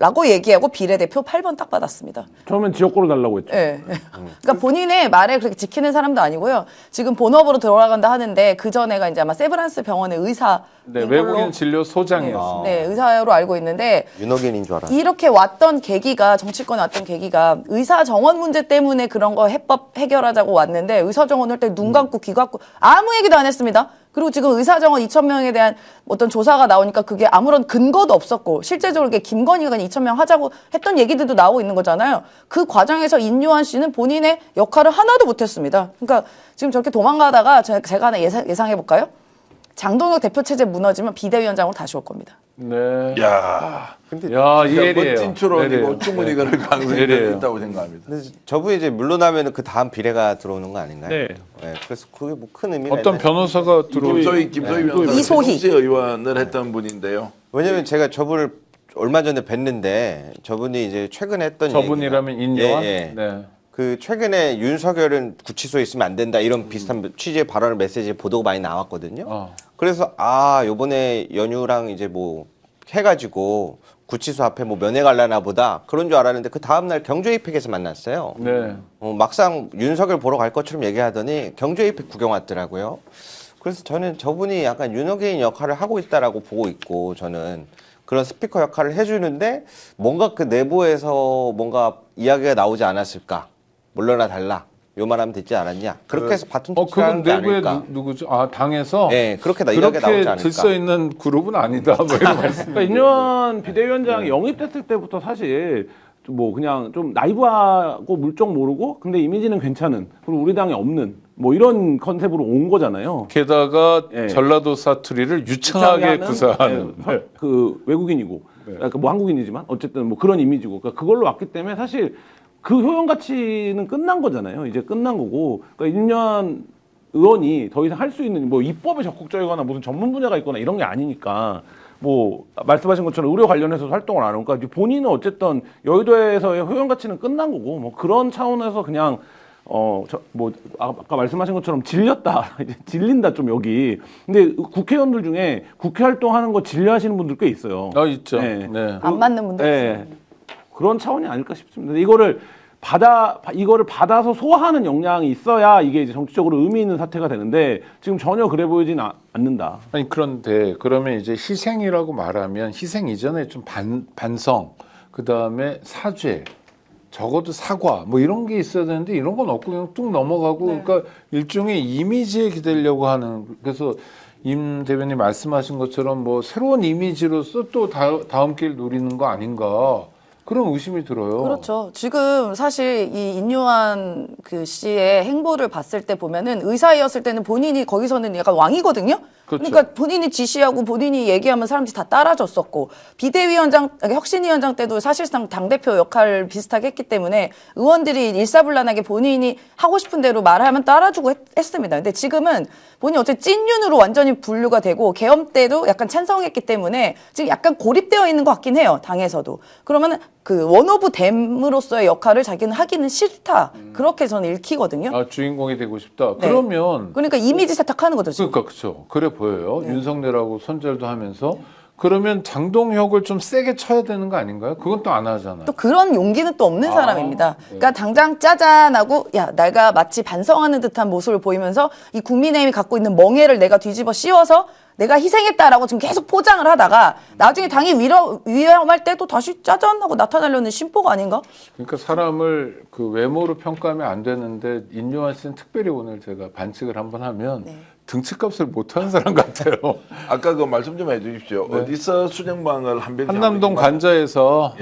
라고 얘기하고 비례대표 8번 딱 받았습니다. 처음엔 지역구를 달라고 했죠. 예. 그러니까 본인의 말을 그렇게 지키는 사람도 아니고요. 지금 본업으로 돌아간다 하는데 그 전에가 이제 아마 세브란스 병원의 의사. 네, 외국인 진료 소장이었습니다. 네, 의사로 알고 있는데 윤호균인 줄 알았어요. 이렇게 왔던 계기가 정치권에 왔던 계기가 의사 정원 문제 때문에 그런 거 해법 해결하자고 왔는데 의사 정원 할 때 눈 감고 귀 감고 아무 얘기도 안 했습니다. 그리고 지금 의사 정원 2,000명에 대한 어떤 조사가 나오니까 그게 아무런 근거도 없었고 실제적으로 이게 김건희가 2,000명 하자고 했던 얘기들도 나오고 있는 거잖아요. 그 과정에서 인요한 씨는 본인의 역할을 하나도 못했습니다. 그러니까 지금 저렇게 도망가다가 제가 하나 예상해 볼까요? 장동혁 대표 체제 무너지면 비대위원장으로 다시 올 겁니다. 네. 야, 야, 이해리에요. 멋진 추론이고 예리해요. 충분히 그럴 가능성이 예리해요. 있다고 생각합니다. 근데 저분이 이제 물러나면 그 다음 비례가 들어오는 거 아닌가요? 네. 네, 그래서 그게 뭐 큰 의미가 어떤 있나요? 변호사가 들어오죠. 김소희 네. 변호사 이소희. 의원을 했던 분인데요. 왜냐면 제가 저분을 얼마 전에 뵀는데 저분이 이제 최근에 했던 저분이라면 얘기가 인요한? 예, 예. 네. 그 최근에 윤석열은 구치소에 있으면 안 된다 이런 비슷한 취지의 발언을 메시지 보도가 많이 나왔거든요. 그래서 아 요번에 연휴랑 이제 뭐 해가지고 구치소 앞에 뭐 면회 갈라나 보다 그런 줄 알았는데 그 다음날 경조이펙에서 만났어요. 네. 막상 윤석열 보러 갈 것처럼 얘기하더니 경조이펙 구경 왔더라고요. 그래서 저는 저분이 약간 윤호개인 역할을 하고 있다라고 보고 있고 저는 그런 스피커 역할을 해주는데 뭔가 그 내부에서 뭔가 이야기가 나오지 않았을까. 물러나 달라. 요 말하면 됐지 않았냐. 그렇게 해서 바톤 그건 터치하는 게 내부에 아닐까. 누구죠? 아, 당에서? 네, 그렇게 이야기가 나오지 그렇게 않을까. 들써 있는 그룹은 아니다. 뭐 이런 말씀. 그러니까 인요한 비대위원장이 영입됐을 때부터 사실 뭐 그냥 좀 나이브하고 물정 모르고 근데 이미지는 괜찮은 그리고 우리 당에 없는 뭐 이런 컨셉으로 온 거잖아요. 게다가 예. 전라도 사투리를 유창하게 하는, 구사하는. 예, 그 외국인이고 그러니까 뭐 한국인이지만 어쨌든 뭐 그런 이미지고 그러니까 그걸로 왔기 때문에 사실 그 효용 가치는 끝난 거잖아요. 이제 끝난 거고 그러니까 1년 의원이 더 이상 할 수 있는 뭐 입법에 적극적이거나 무슨 전문 분야가 있거나 이런 게 아니니까 뭐 말씀하신 것처럼 의료 관련해서 활동을 안 하고 그러니까 본인은 어쨌든 여의도에서의 효용 가치는 끝난 거고 뭐 그런 차원에서 그냥 뭐 아까 말씀하신 것처럼 질렸다 이제 질린다 좀 여기 근데 국회의원들 중에 국회 활동하는 거 질려하시는 분들 꽤 있어요. 있죠. 네. 네. 안 맞는 분들 네. 그런 차원이 아닐까 싶습니다. 이거를 받아서 소화하는 역량이 있어야 이게 이제 정치적으로 의미 있는 사태가 되는데 지금 전혀 그래 보이진 않는다. 아니 그런데 그러면 이제 희생이라고 말하면 희생 이전에 좀 반성, 그 다음에 사죄, 적어도 사과 뭐 이런 게 있어야 되는데 이런 건 없고 그냥 뚝 넘어가고 그러니까 일종의 이미지에 기대려고 하는 그래서 임 대변인 말씀하신 것처럼 뭐 새로운 이미지로서 또 다음 길 노리는 거 아닌가 그런 의심이 들어요. 그렇죠. 지금 사실 이 인요한 그 씨의 행보를 봤을 때 보면은 의사였을 때는 본인이 거기서는 약간 왕이거든요. 그렇죠. 그러니까 본인이 지시하고 본인이 얘기하면 사람들이 다 따라줬었고 비대위원장, 혁신위원장 때도 사실상 당대표 역할 비슷하게 했기 때문에 의원들이 일사불란하게 본인이 하고 싶은 대로 말하면 따라주고 했습니다. 근데 지금은 본인이 어쨌든 찐윤으로 완전히 분류가 되고 계엄 때도 약간 찬성했기 때문에 지금 약간 고립되어 있는 것 같긴 해요. 당에서도. 그러면은 그 원오브 댐으로서의 역할을 자기는 하기는 싫다. 그렇게 저는 읽히거든요. 아, 주인공이 되고 싶다. 네. 그러면 그러니까 이미지 세탁하는 거죠. 지금. 그러니까 그렇죠. 그래 보여요. 윤석열하고 손절도 하면서 그러면 장동혁을 좀 세게 쳐야 되는 거 아닌가요? 그건 또 안 하잖아요. 또 그런 용기는 또 없는 사람입니다. 그러니까 당장 짜잔하고 야 내가 마치 반성하는 듯한 모습을 보이면서 이 국민의힘이 갖고 있는 멍해를 내가 뒤집어 씌워서 내가 희생했다라고 지금 계속 포장을 하다가 나중에 당이 위험할 때 또 다시 짜잔 하고 나타나려는 심보가 아닌가? 그러니까 사람을 그 외모로 평가하면 안 되는데 인요한 씨는 특별히 오늘 제가 반칙을 한번 하면 네. 등치값을 못하는 사람 같아요. 아까 그 말씀 좀 해주십시오. 어디서 수정방을 한 병씩 한남동 하고 관자에서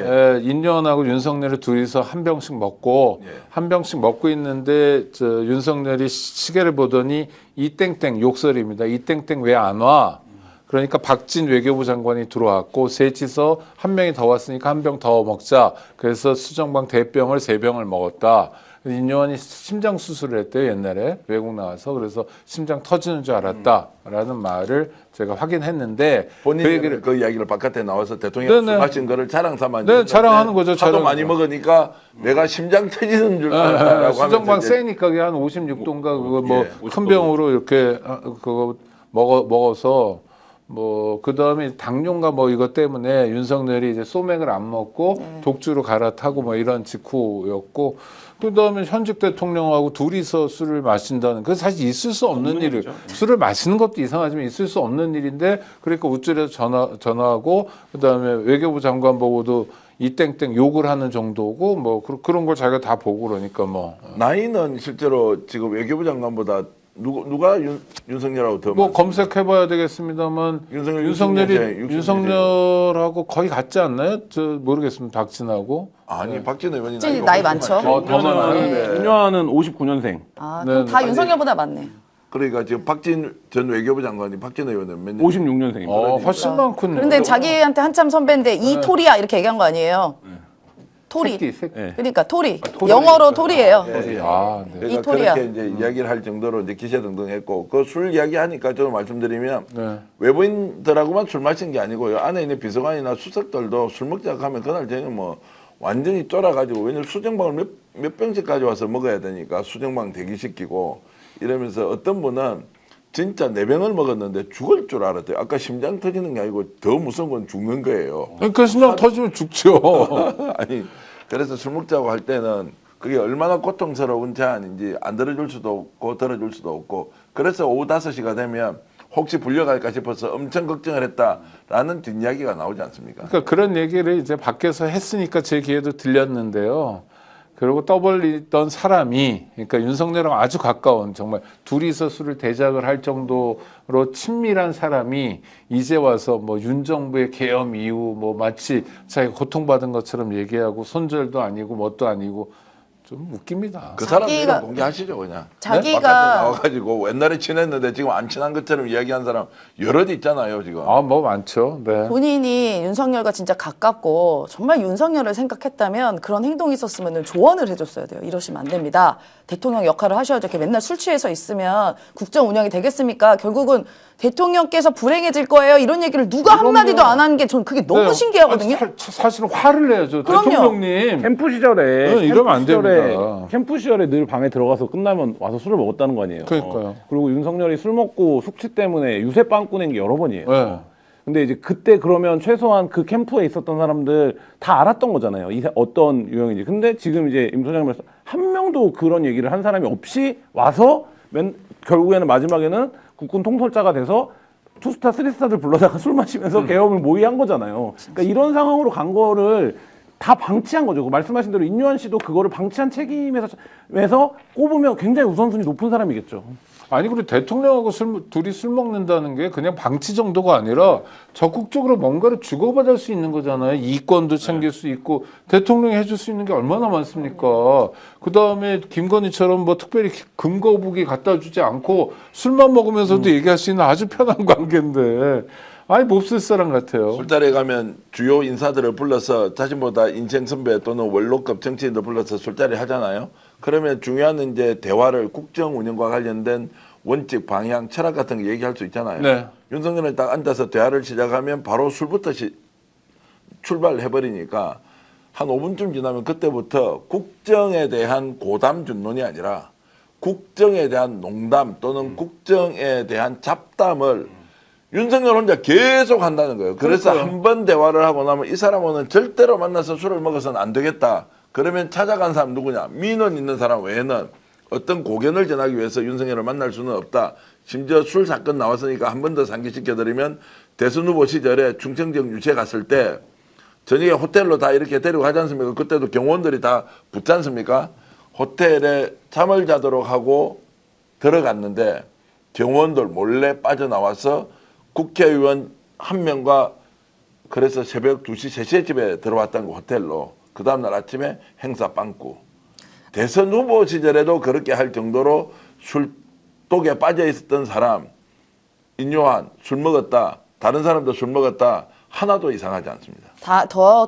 인요한하고 윤석열이 둘이서 한 병씩 먹고 한 병씩 먹고 있는데 저 윤석열이 시계를 보더니 이땡땡 욕설입니다. 이땡땡 왜 안 와? 그러니까 박진 외교부 장관이 들어왔고 셋이서 한 명이 더 왔으니까 한 병 더 먹자. 그래서 수정방 대병을 3병을 먹었다. 인요한이 심장 수술을 했대요 옛날에 외국 나와서. 그래서 심장 터지는 줄 알았다라는 말을 제가 확인했는데 본인이 그 이야기를 바깥에 나와서 대통령 술 마신 거를 자랑 삼아 네, 자랑하는 거죠. 하도 많이 먹으니까 내가 심장 터지는 줄 알았다라고 수정방 하면서 세니까 그게 한 56도인가 그거 뭐 큰 병으로 이렇게 그거 먹어서 뭐 그다음에 당뇨인가 뭐 이것 때문에 윤석열이 이제 소맥을 안 먹고 독주로 갈아타고 뭐 이런 직후였고 그다음에 현직 대통령하고 둘이서 술을 마신다는 그 사실 있을 수 없는 일이에요. 술을 마시는 것도 이상하지만 있을 수 없는 일인데 그러니까 우쭐해서 전화하고 그다음에 외교부 장관 보고도 이 땡땡 욕을 하는 정도고 뭐 그런 걸 자기가 다 보고 그러니까 뭐 나이는 실제로 지금 외교부 장관보다 누가 윤석열하고 더 뭐 많습니까? 검색해봐야 되겠습니다만 윤석열하고 거의 같지 않나요? 저 모르겠습니다. 박진하고 아니 박진 의원이 박진이 나이 많죠. 더 많아요. 윤여한은 59년생. 아, 그럼 다 윤석열보다 많네. 그러니까 지금 박진 전 외교부 장관이 박진 의원은 몇 년? 56년생입니다. 훨씬 많군. 그런데 자기한테 한참 선배인데 이 토리야 이렇게 얘기한 거 아니에요? 토리. 새끼. 그러니까 토리. 영어로 토리예요. 아, 네. 그러니까 토리야. 그렇게 이제 이야기를 할 정도로 이제 기세 등등했고 그 술 이야기하니까 좀 말씀드리면 네. 외부인들하고만 술 마신 게 아니고요 안에 있는 비서관이나 수석들도 술 먹자고 하면 그날 저녁 뭐 완전히 쫄아가지고 왜냐면 수정방을 몇 병씩 가져와서 먹어야 되니까 수정방 대기시키고 이러면서 어떤 분은 진짜 4병을 먹었는데 죽을 줄 알았대요. 아까 심장 터지는 게 아니고 더 무서운 건 죽는 거예요. 그러니까 심장 터지면 죽죠. 아니 그래서 술 먹자고 할 때는 그게 얼마나 고통스러운 제안인지 안 들어줄 수도 없고 들어줄 수도 없고 그래서 오후 5시가 되면 혹시 불려갈까 싶어서 엄청 걱정을 했다라는 뒷이야기가 나오지 않습니까? 그러니까 그런 얘기를 이제 밖에서 했으니까 제 귀에도 들렸는데요. 그리고 떠벌리던 사람이 그러니까 윤석열하고 아주 가까운 정말 둘이서 술을 대작을 할 정도로 친밀한 사람이 이제 와서 뭐 윤 정부의 계엄 이후 뭐 마치 자기가 고통받은 것처럼 얘기하고 손절도 아니고 뭣도 아니고 좀 웃깁니다. 그 사람 자기가- 이름 공개하시죠 그냥. 자기가- 바깥에 나와가지고 옛날에 친했는데 지금 안 친한 것처럼 이야기한 사람 여럿 있잖아요 지금. 아, 뭐 많죠. 네. 본인이 윤석열과 진짜 가깝고 정말 윤석열을 생각했다면 그런 행동이 있었으면 조언을 해줬어야 돼요. 이러시면 안 됩니다. 대통령 역할을 하셔야죠. 이렇게 맨날 술 취해서 있으면 국정 운영이 되겠습니까? 결국은 대통령께서 불행해질 거예요. 이런 얘기를 누가 한마디도 안 하는 게 저는 그게 너무 네. 신기하거든요. 사실은 화를 내야죠. 그럼요. 대통령님. 캠프 시절에 네, 이러면 안 됩니다. 캠프 시절에 늘 방에 들어가서 끝나면 와서 술을 먹었다는 거 아니에요. 그러니까요. 그리고 윤석열이 술 먹고 숙취 때문에 유세 빵 꾸낸 게 여러 번이에요. 네. 근데 이제 그때 그러면 최소한 그 캠프에 있었던 사람들 다 알았던 거잖아요. 어떤 유형인지. 근데 지금 이제 임 소장님 말씀 한 명도 그런 얘기를 한 사람이 없이 와서 결국에는 마지막에는 국군 통솔자가 돼서 투스타 쓰리스타들 불러다가 술 마시면서 계엄을 모의한 거잖아요. 그러니까 이런 상황으로 간 거를 다 방치한 거죠. 그 말씀하신 대로 인요한 씨도 그거를 방치한 책임에서 꼽으면 굉장히 우선순위 높은 사람이겠죠. 아니 그리고 대통령하고 둘이 술 먹는다는 게 그냥 방치 정도가 아니라 적극적으로 뭔가를 주고받을 수 있는 거잖아요. 이권도 챙길 수 있고 대통령이 해줄 수 있는 게 얼마나 많습니까. 그다음에 김건희처럼 뭐 특별히 금거북이 갖다 주지 않고 술만 먹으면서도 얘기할 수 있는 아주 편한 관계인데 아니 몹쓸 사람 같아요. 술자리에 가면 주요 인사들을 불러서 자신보다 인생 선배 또는 원로급 정치인들 불러서 술자리 하잖아요. 그러면 중요한 이제 대화를 국정 운영과 관련된 원칙, 방향, 철학 같은 거 얘기할 수 있잖아요. 네. 윤석열은 딱 앉아서 대화를 시작하면 바로 술부터 출발해 버리니까 한 5분쯤 지나면 그때부터 국정에 대한 고담 준론이 아니라 국정에 대한 농담 또는 국정에 대한 잡담을 윤석열 혼자 계속 한다는 거예요. 그래서 한 번 대화를 하고 나면 이 사람은 절대로 만나서 술을 먹어서는 안 되겠다. 그러면 찾아간 사람 누구냐? 민원 있는 사람 외에는 어떤 고견을 전하기 위해서 윤석열을 만날 수는 없다. 심지어 술 사건 나왔으니까 한 번 더 상기시켜드리면 대선 후보 시절에 충청지역 유세 갔을 때 저녁에 호텔로 다 이렇게 데리고 가지 않습니까? 그때도 경호원들이 다 붙지 않습니까? 호텔에 잠을 자도록 하고 들어갔는데 경호원들 몰래 빠져나와서 국회의원 한 명과 그래서 새벽 2시, 3시에 집에 들어왔다는 거 호텔로. 그 다음날 아침에 행사 빵꾸. 대선 후보 시절에도 그렇게 할 정도로 술독에 빠져 있었던 사람, 인요한 술 먹었다, 다른 사람도 술 먹었다, 하나도 이상하지 않습니다.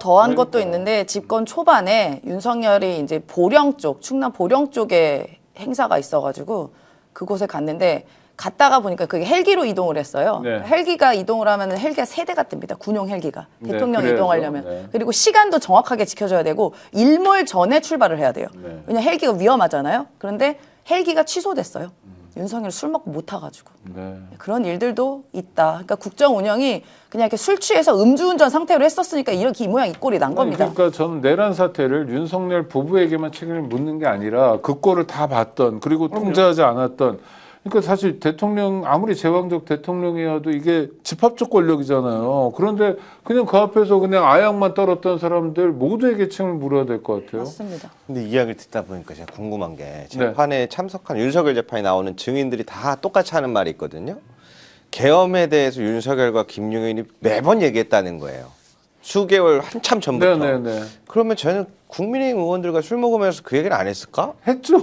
더한 것도 있는데 집권 초반에 윤석열이 이제 보령 쪽, 충남 보령 쪽에 행사가 있어가지고 그곳에 갔는데 갔다가 보니까 그게 헬기로 이동을 했어요. 네. 헬기가 이동을 하면은 헬기가 3대가 뜹니다. 군용 헬기가. 네, 대통령 그래야죠. 이동하려면. 네. 그리고 시간도 정확하게 지켜줘야 되고 일몰 전에 출발을 해야 돼요. 네. 왜냐면 헬기가 위험하잖아요. 그런데 헬기가 취소됐어요. 윤석열 술 먹고 못 타가지고. 네. 그런 일들도 있다. 그러니까 국정 운영이 그냥 이렇게 술 취해서 음주운전 상태로 했었으니까 이렇게 이 모양 이 꼴이 난 겁니다. 그러니까 저는 내란 사태를 윤석열 부부에게만 책임을 묻는 게 아니라 그 꼴을 다 봤던 그리고 통제하지 않았던 그러니까 사실 대통령 아무리 제왕적 대통령이어도 이게 집합적 권력이잖아요. 그런데 그냥 그 앞에서 그냥 아양만 떨었던 사람들 모두에게 책임을 물어야 될 것 같아요. 맞습니다. 근데 이야기를 듣다 보니까 제가 궁금한 게 재판에 참석한 윤석열 재판에 나오는 증인들이 다 똑같이 하는 말이 있거든요. 계엄에 대해서 윤석열과 김용현이 매번 얘기했다는 거예요. 수개월 한참 전부터. 네네네. 그러면 저는 국민의힘 의원들과 술 먹으면서 그 얘기를 안 했을까? 했죠.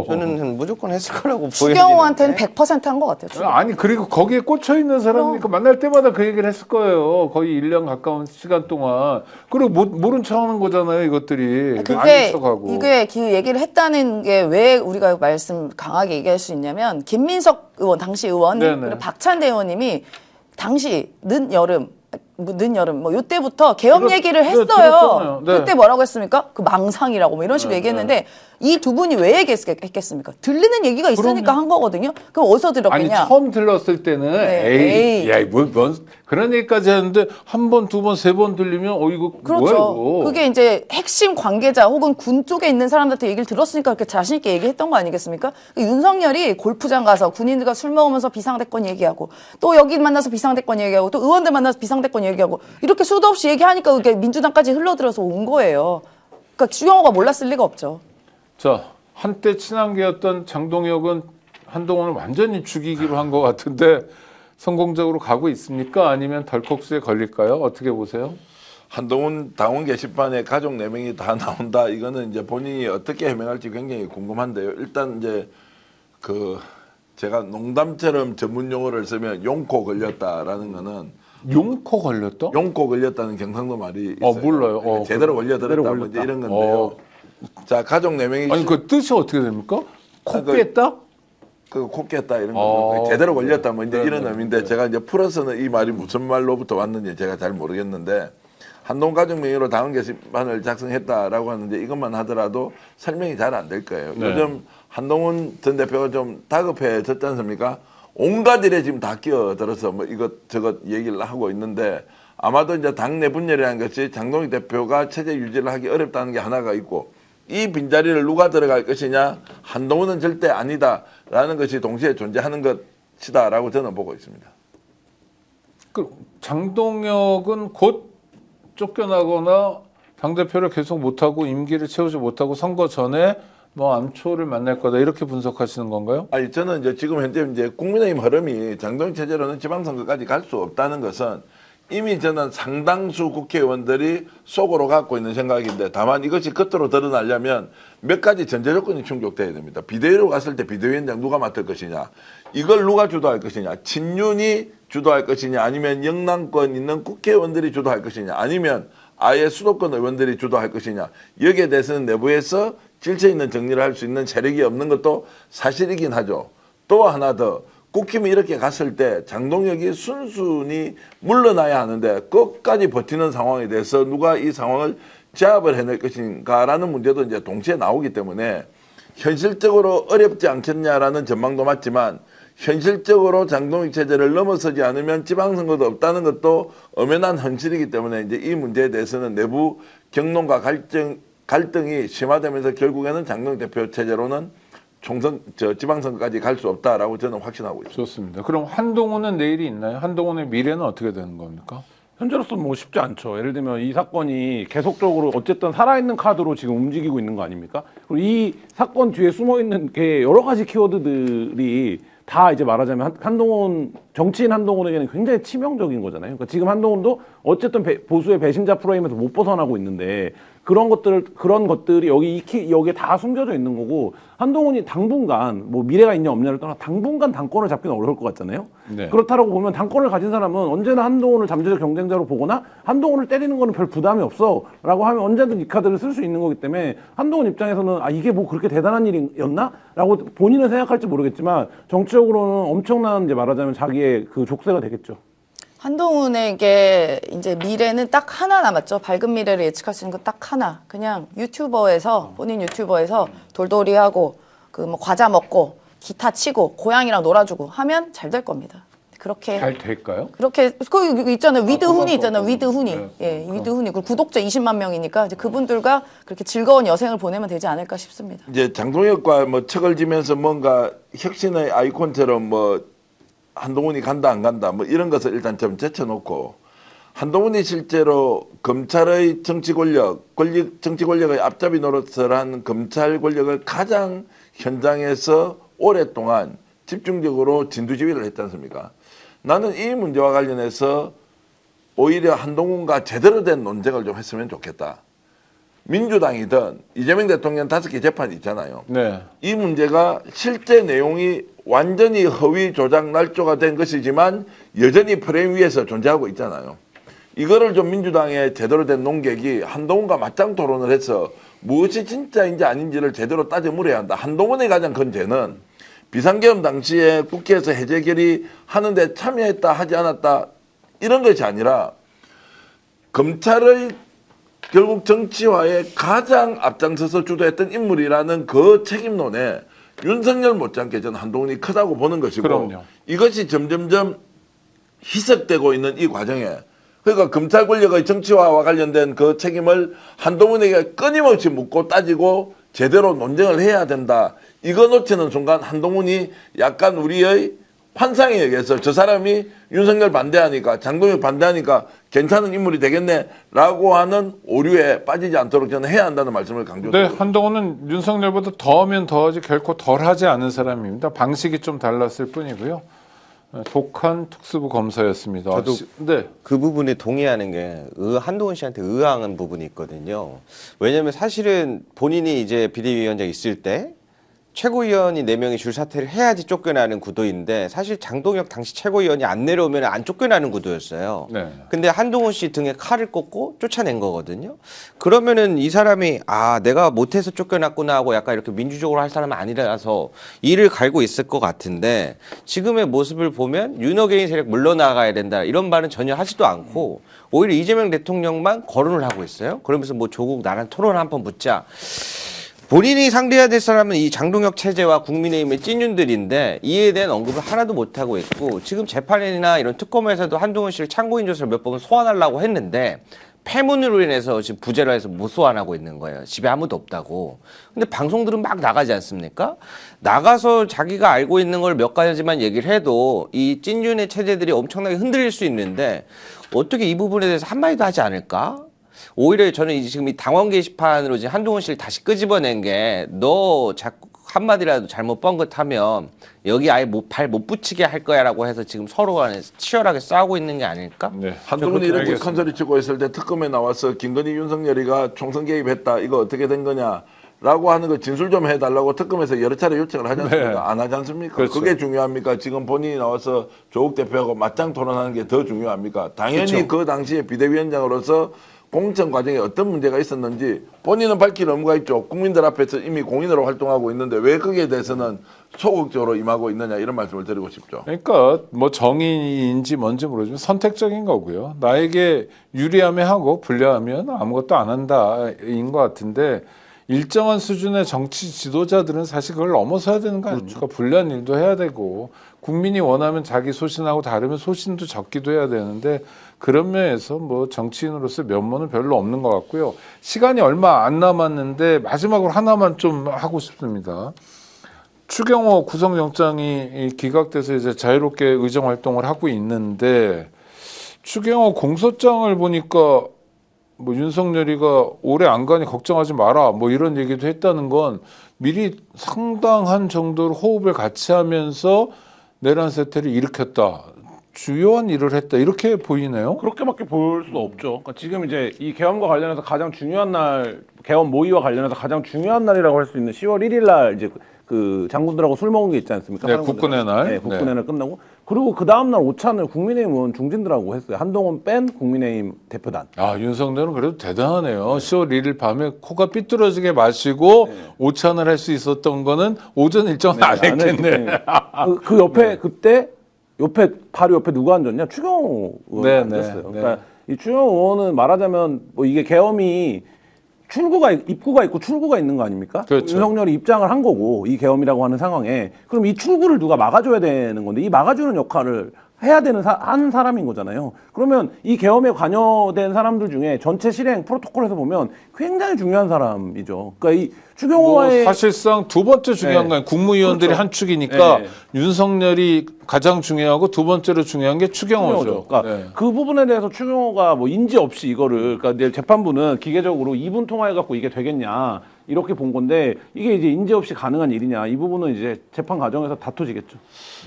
저는 무조건 했을 거라고 추경호한테는 보여지는데. 100%한 것 같아요. 추경호. 아니 그리고 거기에 꽂혀 있는 사람이니까 만날 때마다 그 얘기를 했을 거예요. 거의 1년 가까운 시간 동안. 그리고 모른 척하는 거잖아요, 이것들이. 그게 아닌 척하고. 이게 그 얘기를 했다는 게 왜 우리가 말씀 강하게 얘기할 수 있냐면 김민석 의원 당시 의원 네네. 그리고 박찬대 의원님이 당시 늦여름 뭐 요때부터 계엄 그렇- 얘기를 네, 했어요. 들었잖아요. 네. 그때 뭐라고 했습니까? 그 망상이라고 뭐 이런 식으로 얘기했는데 이 두 분이 왜 얘기했겠습니까? 들리는 얘기가 있으니까 한 거거든요. 그럼 어디서 아니 들었겠냐? 처음 들렀을 때는 네, 에이, 에이. 야, 뭔 그런 얘기까지 하는데 한 번, 두 번, 세 번 들리면 이거 뭐야 그렇죠. 이거? 그게 이제 핵심 관계자 혹은 군 쪽에 있는 사람들한테 얘기를 들었으니까 그렇게 자신 있게 얘기했던 거 아니겠습니까? 윤석열이 골프장 가서 군인들과 술 먹으면서 비상대권 얘기하고 또 여기 만나서 비상대권 얘기하고 또 의원들 만나서 비상대권 얘기하고 이렇게 수도 없이 얘기하니까 그게 민주당까지 흘러들어서 온 거예요. 그러니까 추경호가 몰랐을 리가 없죠. 자, 한때 친한계였던 장동혁은 한동훈을 완전히 죽이기로 한 것 같은데 성공적으로 가고 있습니까? 아니면 덜컥수에 걸릴까요? 어떻게 보세요? 한동훈 당원 게시판에 가족 4명이 다 나온다. 이거는 이제 본인이 어떻게 해명할지 굉장히 궁금한데요. 일단 이제 그 제가 농담처럼 전문 용어를 쓰면 용코 걸렸다라는 거는 용코 걸렸다? 용코 걸렸다는 경상도 말이 있어요. 몰라요. 제대로 걸려들었다 제대로 뭐 이제 걸렸다. 이런 건데요. 자, 가족 4명이 아니 그 뜻이 어떻게 됩니까? 코 그- 깼다? 그 콧깼다 이런 거 제대로 걸렸다 뭐 이제 이런 의미인데 제가 이제 풀어서는 이 말이 무슨 말로부터 왔는지 제가 잘 모르겠는데 한동 가족 명의로 당원 게시판을 작성했다라고 하는데 이것만 하더라도 설명이 잘 안 될 거예요. 네. 요즘 한동훈 전 대표가 좀 다급해졌지 않습니까? 온갖 일에 지금 다 끼어들어서 뭐 이것 저것 얘기를 하고 있는데 아마도 이제 당내 분열이라는 것이 장동익 대표가 체제 유지를 하기 어렵다는 게 하나가 있고 이 빈자리를 누가 들어갈 것이냐 한동훈은 절대 아니다라는 것이 동시에 존재하는 것이다라고 저는 보고 있습니다. 그 장동혁은 곧 쫓겨나거나 당대표를 계속 못하고 임기를 채우지 못하고 선거 전에 뭐 암초를 만날 거다 이렇게 분석하시는 건가요? 아니 저는 이제 지금 현재 이제 국민의힘 흐름이 장동익 체제로는 지방선거까지 갈 수 없다는 것은 이미 저는 상당수 국회의원들이 속으로 갖고 있는 생각인데 다만 이것이 겉으로 드러나려면 몇 가지 전제 조건이 충족돼야 됩니다. 비대위로 갔을 때 비대위원장 누가 맡을 것이냐, 이걸 누가 주도할 것이냐, 친윤이 주도할 것이냐, 아니면 영남권 있는 국회의원들이 주도할 것이냐, 아니면 아예 수도권 의원들이 주도할 것이냐, 여기에 대해서는 내부에서 질서 있는 정리를 할 수 있는 세력이 없는 것도 사실이긴 하죠. 또 하나 더. 국힘이 이렇게 갔을 때 장동혁이 순순히 물러나야 하는데 끝까지 버티는 상황에 대해서 누가 이 상황을 제압을 해낼 것인가라는 문제도 이제 동시에 나오기 때문에 현실적으로 어렵지 않겠냐라는 전망도 맞지만 현실적으로 장동익 체제를 넘어서지 않으면 지방선거도 없다는 것도 엄연한 현실이기 때문에 이제 이 문제에 대해서는 내부 경론과 갈등이 심화되면서 결국에는 장동익 대표 체제로는 총선 지방선거까지 갈 수 없다라고 저는 확신하고 있습니다. 좋습니다. 그럼 한동훈은 내일이 있나요? 한동훈의 미래는 어떻게 되는 겁니까? 현재로서 뭐 쉽지 않죠. 예를 들면 이 사건이 계속적으로 어쨌든 살아있는 카드로 지금 움직이고 있는 거 아닙니까? 그리고 이 사건 뒤에 숨어 있는 게 여러 가지 키워드들이 다 이제 말하자면 한동훈 정치인 한동훈에게는 굉장히 치명적인 거잖아요. 그러니까 지금 한동훈도 어쨌든 보수의 배신자 프레임에서 못 벗어나고 있는데 그런 것들이 여기에 다 숨겨져 있는 거고 한동훈이 당분간 뭐 미래가 있냐 없냐를 떠나 당분간 당권을 잡기는 어려울 것 같잖아요. 네. 그렇다라고 보면 당권을 가진 사람은 언제나 한동훈을 잠재적 경쟁자로 보거나 한동훈을 때리는 거는 별 부담이 없어라고 하면 언제든 이 카드를 쓸 수 있는 거기 때문에 한동훈 입장에서는 아 이게 뭐 그렇게 대단한 일이었나라고 본인은 생각할지 모르겠지만 정치적으로는 엄청난 이제 말하자면 자기의 그 족쇄가 되겠죠. 한동훈에게 이제 미래는 딱 하나 남았죠. 밝은 미래를 예측할 수 있는 건 딱 하나. 그냥 본인 유튜버에서 돌돌이하고 그 뭐 과자 먹고 기타 치고 고양이랑 놀아주고 하면 잘 될 겁니다. 그렇게 잘 될까요? 그렇게 그 있잖아요. 위드훈이 그건 있잖아요. 또 위드훈이. 네. 예, 위드훈이. 그리고 구독자 20만 명이니까 이제 그분들과 그렇게 즐거운 여생을 보내면 되지 않을까 싶습니다. 이제 장동혁과 뭐 척을 지면서 뭔가 혁신의 아이콘처럼 뭐 한동훈이 간다 안 간다 뭐 이런 것을 일단 좀 제쳐놓고 한동훈이 실제로 검찰의 정치 권력의 앞잡이 노릇을 한 검찰 권력을 가장 현장에서 오랫동안 집중적으로 진두지휘를 했지 않습니까? 나는 이 문제와 관련해서 오히려 한동훈과 제대로 된 논쟁을 좀 했으면 좋겠다. 민주당이든 이재명 대통령 5개 재판이 있잖아요. 네. 이 문제가 실제 내용이 완전히 허위 조작 날조가 된 것이지만 여전히 프레임 위에서 존재하고 있잖아요. 이거를 좀 민주당의 제대로 된 논객이 한동훈과 맞짱 토론을 해서 무엇이 진짜인지 아닌지를 제대로 따져 물어야 한다. 한동훈의 가장 큰 죄는 비상계엄 당시에 국회에서 해제 결의하는데 참여했다 하지 않았다 이런 것이 아니라 검찰의 결국 정치화에 가장 앞장서서 주도했던 인물이라는 그 책임론에 윤석열 못지않게 저는 한동훈이 크다고 보는 것이고 그럼요. 이것이 점점점 희석되고 있는 이 과정에 그러니까 검찰 권력의 정치화와 관련된 그 책임을 한동훈에게 끊임없이 묻고 따지고 제대로 논쟁을 해야 된다. 이거 놓치는 순간 한동훈이 약간 우리의 환상에 의해서 저 사람이 윤석열 반대하니까 장동혁 반대하니까 괜찮은 인물이 되겠네라고 하는 오류에 빠지지 않도록 저는 해야 한다는 말씀을 네, 강조드립니다. 한동훈은 윤석열보다 더하면 더하지 결코 덜하지 않은 사람입니다. 방식이 좀 달랐을 뿐이고요. 독한 특수부 검사였습니다. 저도 네. 그 부분에 동의하는 게 한동훈 씨한테 의아한 부분이 있거든요. 왜냐하면 사실은 본인이 이제 비대위원장 있을 때 최고위원이 4명이 줄 사퇴를 해야지 쫓겨나는 구도인데 사실 장동혁 당시 최고위원이 안 내려오면 안 쫓겨나는 구도였어요. 네. 근데 한동훈 씨 등에 칼을 꽂고 쫓아낸 거거든요. 그러면은 이 사람이 아 내가 못해서 쫓겨났구나 하고 약간 이렇게 민주적으로 할 사람은 아니라서 이를 갈고 있을 것 같은데 지금의 모습을 보면 윤호개인 세력 물러나가야 된다 이런 말은 전혀 하지도 않고 오히려 이재명 대통령만 거론을 하고 있어요. 그러면서 뭐 조국 나랑 토론 한번 붙자. 본인이 상대해야 될 사람은 이 장동혁 체제와 국민의힘의 찐윤들인데 이에 대한 언급을 하나도 못하고 있고 지금 재판이나 이런 특검에서도 한동훈 씨를 참고인 조사를 몇 번 소환하려고 했는데 패문으로 인해서 지금 부재로 해서 못 소환하고 있는 거예요. 집에 아무도 없다고. 근데 방송들은 막 나가지 않습니까? 나가서 자기가 알고 있는 걸 몇 가지만 얘기를 해도 이 찐윤의 체제들이 엄청나게 흔들릴 수 있는데 어떻게 이 부분에 대해서 한마디도 하지 않을까? 오히려 저는 지금 이 당원 게시판으로 지금 한동훈 씨를 다시 끄집어낸 게 너 자꾸 한마디라도 잘못 뻥긋하면 여기 아예 발 못 붙이게 할 거야라고 해서 지금 서로 간에 치열하게 싸우고 있는 게 아닐까? 네. 한동훈이 이렇게 알겠습니다. 큰 소리 치고 있을 때 특검에 나와서 김건희 윤석열이가 총선 개입했다. 이거 어떻게 된 거냐라고 하는 거 진술 좀 해달라고 특검에서 여러 차례 요청을 하지 않습니까? 네. 안 하지 않습니까? 그렇죠. 그게 중요합니까? 지금 본인이 나와서 조국 대표하고 맞짱 토론하는 게 더 중요합니까? 당연히 그렇죠. 그 당시에 비대위원장으로서 공천 과정에 어떤 문제가 있었는지 본인은 밝힐 의무가 있죠. 국민들 앞에서 이미 공인으로 활동하고 있는데 왜 거기에 대해서는 소극적으로 임하고 있느냐 이런 말씀을 드리고 싶죠. 그러니까 뭐 정의인지 뭔지 모르지만 선택적인 거고요. 나에게 유리하면 하고 불리하면 아무것도 안 한다인 것 같은데 일정한 수준의 정치 지도자들은 사실 그걸 넘어서야 되는 거 아닙니까? 불리한 일도 해야 되고 국민이 원하면 자기 소신하고 다르면 소신도 적기도 해야 되는데 그런 면에서 뭐 정치인으로서 면모는 별로 없는 것 같고요. 시간이 얼마 안 남았는데 마지막으로 하나만 좀 하고 싶습니다. 추경호 구속영장이 기각돼서 이제 자유롭게 의정 활동을 하고 있는데 추경호 공소장을 보니까 뭐 윤석열이가 오래 안 가니 걱정하지 마라 뭐 이런 얘기도 했다는 건 미리 상당한 정도로 호흡을 같이 하면서 내란 사태를 일으켰다. 주요한 일을 했다. 이렇게 보이네요. 그렇게밖에 볼 수 없죠. 그러니까 지금 이제 이 계엄과 관련해서 가장 중요한 날, 계엄 모의와 관련해서 가장 중요한 날이라고 할 수 있는 10월 1일 날 이제 그 장군들하고 술 먹은 게 있지 않습니까? 네, 국군의 날. 네, 국군의 날 끝나고 그리고 그 다음 날 오찬을 국민의힘 의원 중진들하고 했어요. 한동훈 뺀 국민의힘 대표단. 아, 윤석열은 그래도 대단하네요. 10월 1일 밤에 코가 삐뚤어지게 마시고 오찬을 할 수 있었던 거는 오전 일정을 안 했겠네. 그 옆에 그때 옆에 바로 옆에 누가 앉았냐? 추경호 의원 네, 앉았어요. 네, 그러니까 이 추경호 의원은 말하자면 뭐 이게 계엄이 입구가 있고 출구가 있는 거 아닙니까? 그렇죠. 윤석열이 입장을 한 거고 이 계엄이라고 하는 상황에 그럼 이 출구를 누가 막아줘야 되는 건데 이 막아주는 역할을 해야 되는 한 사람인 거잖아요. 그러면 이 계엄에 관여된 사람들 중에 전체 실행 프로토콜에서 보면 굉장히 중요한 사람이죠. 그러니까 이 추경호와의 사실상 두 번째 중요한 네. 건 국무위원들이 그렇죠. 한 축이니까 네. 윤석열이 가장 중요하고 두 번째로 중요한 게 추경호죠. 추경호죠. 그러니까 네. 그 부분에 대해서 추경호가 뭐 인지 없이 이거를 그러니까 이제 재판부는 기계적으로 2분 통화해 갖고 이게 되겠냐 이렇게 본 건데 이게 이제 인지 없이 가능한 일이냐 이 부분은 이제 재판 과정에서 다투지겠죠.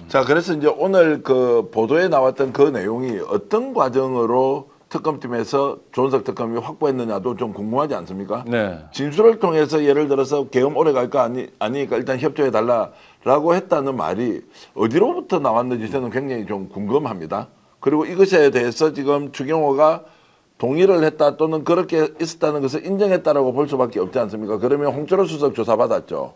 자, 그래서 이제 오늘 그 보도에 나왔던 그 내용이 어떤 과정으로 특검팀에서 조은석 특검이 확보했느냐도 좀 궁금하지 않습니까? 네. 진술을 통해서 예를 들어서 계엄 오래 갈까 아니니까 일단 협조해 달라라고 했다는 말이 어디로부터 나왔는지 저는 굉장히 좀 궁금합니다. 그리고 이것에 대해서 지금 추경호가 동의를 했다 또는 그렇게 있었다는 것을 인정했다라고 볼 수밖에 없지 않습니까? 그러면 홍철호 수석 조사 받았죠.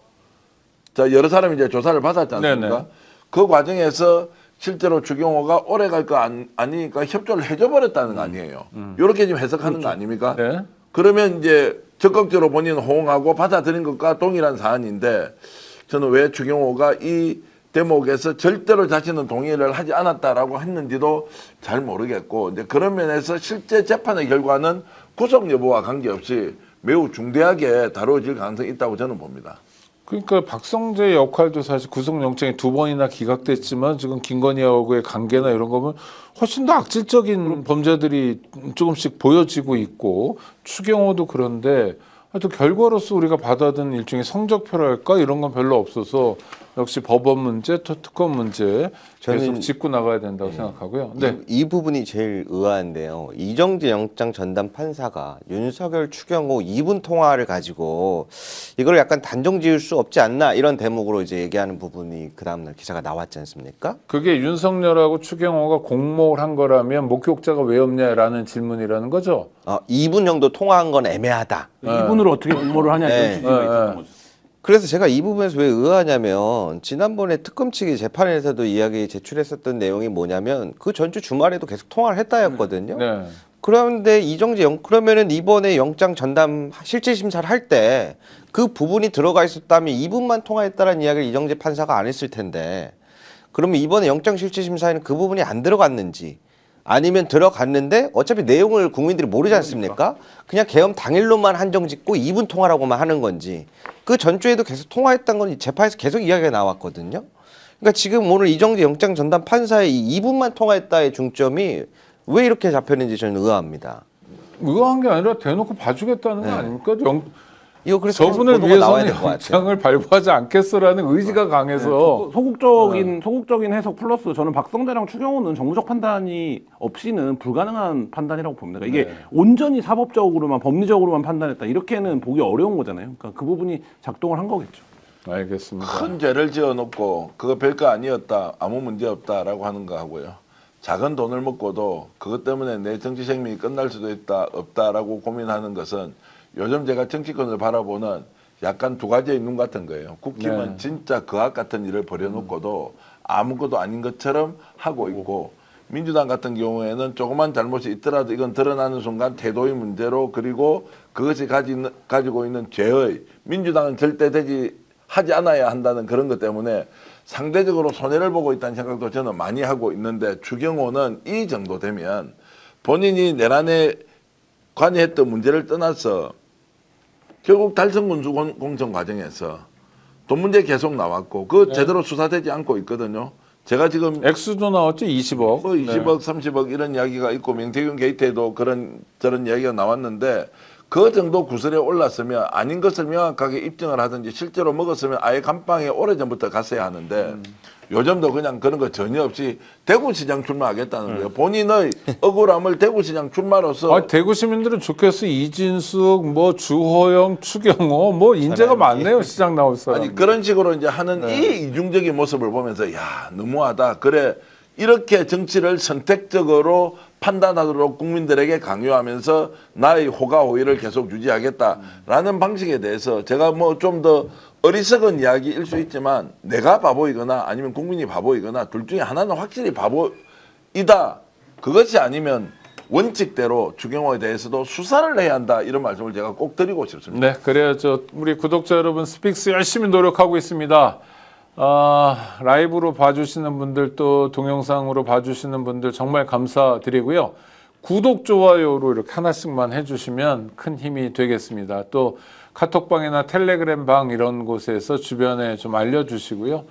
자, 여러 사람이 이제 조사를 받았지 않습니까? 네네. 그 과정에서 실제로 추경호가 오래 갈 거 아니니까 협조를 해줘 버렸다는 거 아니에요. 이렇게 지금 해석하는 거 아닙니까? 네. 그러면 이제 적극적으로 본인은 호응하고 받아들인 것과 동일한 사안인데 저는 왜 추경호가 이 대목에서 절대로 자신은 동의를 하지 않았다라고 했는지도 잘 모르겠고 이제 그런 면에서 실제 재판의 결과는 구속 여부와 관계없이 매우 중대하게 다뤄질 가능성이 있다고 저는 봅니다. 그러니까 박성재 역할도 사실 구속영장이 두 번이나 기각됐지만 지금 김건희하고의 관계나 이런 거 보면 훨씬 더 악질적인 범죄들이 조금씩 보여지고 있고 추경호도 그런데 또 결과로서 우리가 받아든 일종의 성적표랄까 이런 건 별로 없어서 역시 법원 문제, 특검 문제 계속 저는- 짚고 나가야 된다고 생각하고요. 네. 이 부분이 제일 의아한데요. 이정재 영장 전담 판사가 윤석열 추경호 2분 통화를 가지고 이걸 약간 단정 지을 수 없지 않나 이런 대목으로 이제 얘기하는 부분이 그 다음날 기사가 나왔지 않습니까? 그게 윤석열하고 추경호가 공모를 한 거라면 목격자가 왜 없냐라는 질문이라는 거죠. 2분 정도 통화한 건 애매하다. 이분으로 어떻게 공모를 하냐 이런 네. 취지가 있었던 거죠. 그래서 제가 이 부분에서 왜 의아하냐면 지난번에 특검 측이 재판에서도 이야기 제출했었던 내용이 뭐냐면 그 전주 주말에도 계속 통화를 했다였거든요. 네. 그런데 그러면은 이번에 영장 전담 실질 심사를 할 때 그 부분이 들어가 있었다면 2분만 통화했다라는 이야기를 이정재 판사가 안 했을 텐데 그러면 이번에 영장 실질 심사에는 그 부분이 안 들어갔는지 아니면 들어갔는데 어차피 내용을 국민들이 모르지 않습니까? 그냥 계엄 당일로만 한정 짓고 2분 통화라고만 하는 건지 그 전주에도 계속 통화했던 건 재판에서 계속 이야기가 나왔거든요. 그러니까 지금 오늘 이정재 영장 전담 판사의 이 2분만 통화했다의 중점이 왜 이렇게 잡혔는지 저는 의아합니다. 의아한 게 아니라 대놓고 봐주겠다는 거 아닙니까? 이거 그래서 저분을 보도가 나와야 위해서는 될 것 같아요. 영장을 발부하지 않겠어라는 의지가 강해서 소극적인 해석 플러스 저는 박성재랑 추경호는 정무적 판단이 없이는 불가능한 판단이라고 봅니다. 그러니까 이게 온전히 사법적으로만 법리적으로만 판단했다 이렇게는 보기 어려운 거잖아요. 그러니까 그 부분이 작동을 한 거겠죠. 알겠습니다. 큰 죄를 지어놓고 그거 별거 아니었다 아무 문제 없다라고 하는 거 하고요. 작은 돈을 먹고도 그것 때문에 내 정치 생명이 끝날 수도 있다 없다라고 고민하는 것은 요즘 제가 정치권을 바라보는 약간 두 가지의 눈 같은 거예요. 국힘은 네. 진짜 그악 같은 일을 벌여놓고도 아무것도 아닌 것처럼 하고 있고 민주당 같은 경우에는 조그만 잘못이 있더라도 이건 드러나는 순간 태도의 문제로 그리고 그것이 가지고 있는 죄의 민주당은 절대 하지 않아야 한다는 그런 것 때문에 상대적으로 손해를 보고 있다는 생각도 저는 많이 하고 있는데 추경호는 이 정도 되면 본인이 내란에 관여했던 문제를 떠나서 결국 달성군수 공천 과정에서 돈 문제 계속 나왔고 그 제대로 수사되지 않고 있거든요. 제가 지금 액수도 나왔죠. 20억. 뭐 20억, 30억 이런 이야기가 있고 명태균 게이트에도 저런 이야기가 나왔는데 그 정도 구설에 올랐으면 아닌 것을 명확하게 입증을 하든지 실제로 먹었으면 아예 감방에 오래전부터 갔어야 하는데 요즘도 그냥 그런 거 전혀 없이 대구시장 출마하겠다는 거예요. 본인의 억울함을 대구시장 출마로서 대구 시민들은 좋겠어. 이진숙, 뭐 주호영, 추경호, 뭐 인재가 많네요. 시장 나올 사람. 아니 그런 식으로 이제 하는 이 이중적인 모습을 보면서 야 너무하다. 그래 이렇게 정치를 선택적으로 판단하도록 국민들에게 강요하면서 나의 호가호위를 계속 유지하겠다라는 방식에 대해서 제가 뭐 좀 더 어리석은 이야기일 수 있지만 내가 바보이거나 아니면 국민이 바보이거나 둘 중에 하나는 확실히 바보이다. 그것이 아니면 원칙대로 추경호에 대해서도 수사를 해야 한다. 이런 말씀을 제가 꼭 드리고 싶습니다. 네, 그래요. 우리 구독자 여러분 스픽스 열심히 노력하고 있습니다. 라이브로 봐주시는 분들 또 동영상으로 봐주시는 분들 정말 감사드리고요. 구독, 좋아요로 이렇게 하나씩만 해주시면 큰 힘이 되겠습니다. 또 카톡방이나 텔레그램 방 이런 곳에서 주변에 좀 알려주시고요.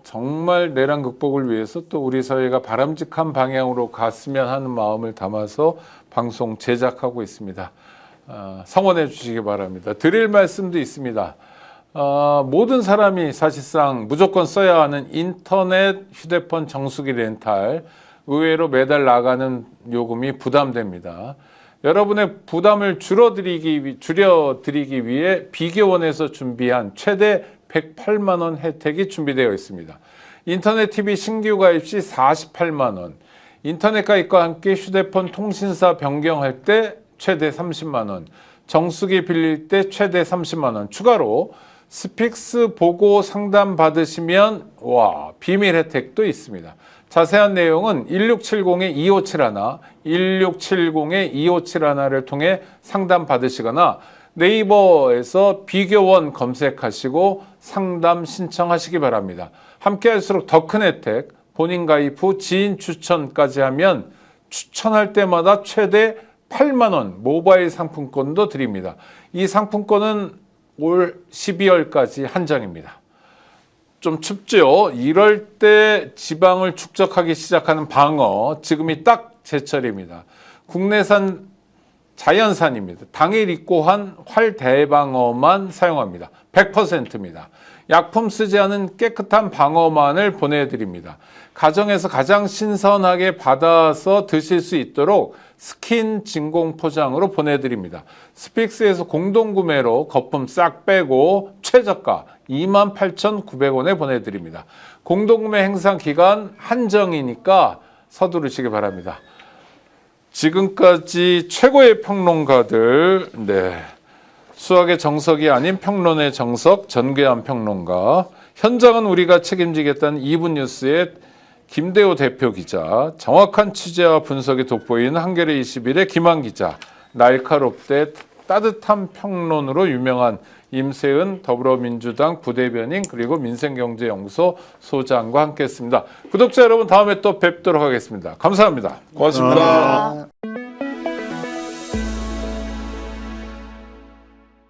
정말 내란 극복을 위해서 또 우리 사회가 바람직한 방향으로 갔으면 하는 마음을 담아서 방송 제작하고 있습니다. 성원해 주시기 바랍니다. 드릴 말씀도 있습니다. 모든 사람이 사실상 무조건 써야 하는 인터넷 휴대폰 정수기 렌탈 의외로 매달 나가는 요금이 부담됩니다. 여러분의 부담을 줄여드리기 위해 비교원에서 준비한 최대 108만 원 혜택이 준비되어 있습니다. 인터넷 TV 신규 가입 시 48만 원, 인터넷 가입과 함께 휴대폰 통신사 변경할 때 최대 30만 원, 정수기 빌릴 때 최대 30만 원, 추가로 스픽스 보고 상담 받으시면 비밀 혜택도 있습니다. 자세한 내용은 1670-2571, 1670-2571를 통해 상담 받으시거나 네이버에서 비교원 검색하시고 상담 신청하시기 바랍니다. 함께 할수록 더 큰 혜택, 본인 가입 후 지인 추천까지 하면 추천할 때마다 최대 8만 원 모바일 상품권도 드립니다. 이 상품권은 올 12월까지 한정입니다. 좀 춥죠? 이럴 때 지방을 축적하기 시작하는 방어, 지금이 딱 제철입니다. 국내산 자연산입니다. 당일 입고한 활대방어만 사용합니다. 100%입니다. 약품 쓰지 않은 깨끗한 방어만을 보내드립니다. 가정에서 가장 신선하게 받아서 드실 수 있도록 스킨 진공 포장으로 보내드립니다. 스픽스에서 공동구매로 거품 싹 빼고 최저가 28,900원에 보내드립니다. 공동구매 행사 기간 한정이니까 서두르시기 바랍니다. 지금까지 최고의 평론가들, 수학의 정석이 아닌 평론의 정석, 전괴한 평론가, 현장은 우리가 책임지겠다는 2분 뉴스의 김대호 대표 기자, 정확한 취재와 분석이 돋보이는 한겨레 21의 김한 기자, 날카롭되 따뜻한 평론으로 유명한 임세은 더불어민주당 부대변인 그리고 민생경제연구소 소장과 함께했습니다. 구독자 여러분 다음에 또 뵙도록 하겠습니다. 감사합니다. 고맙습니다.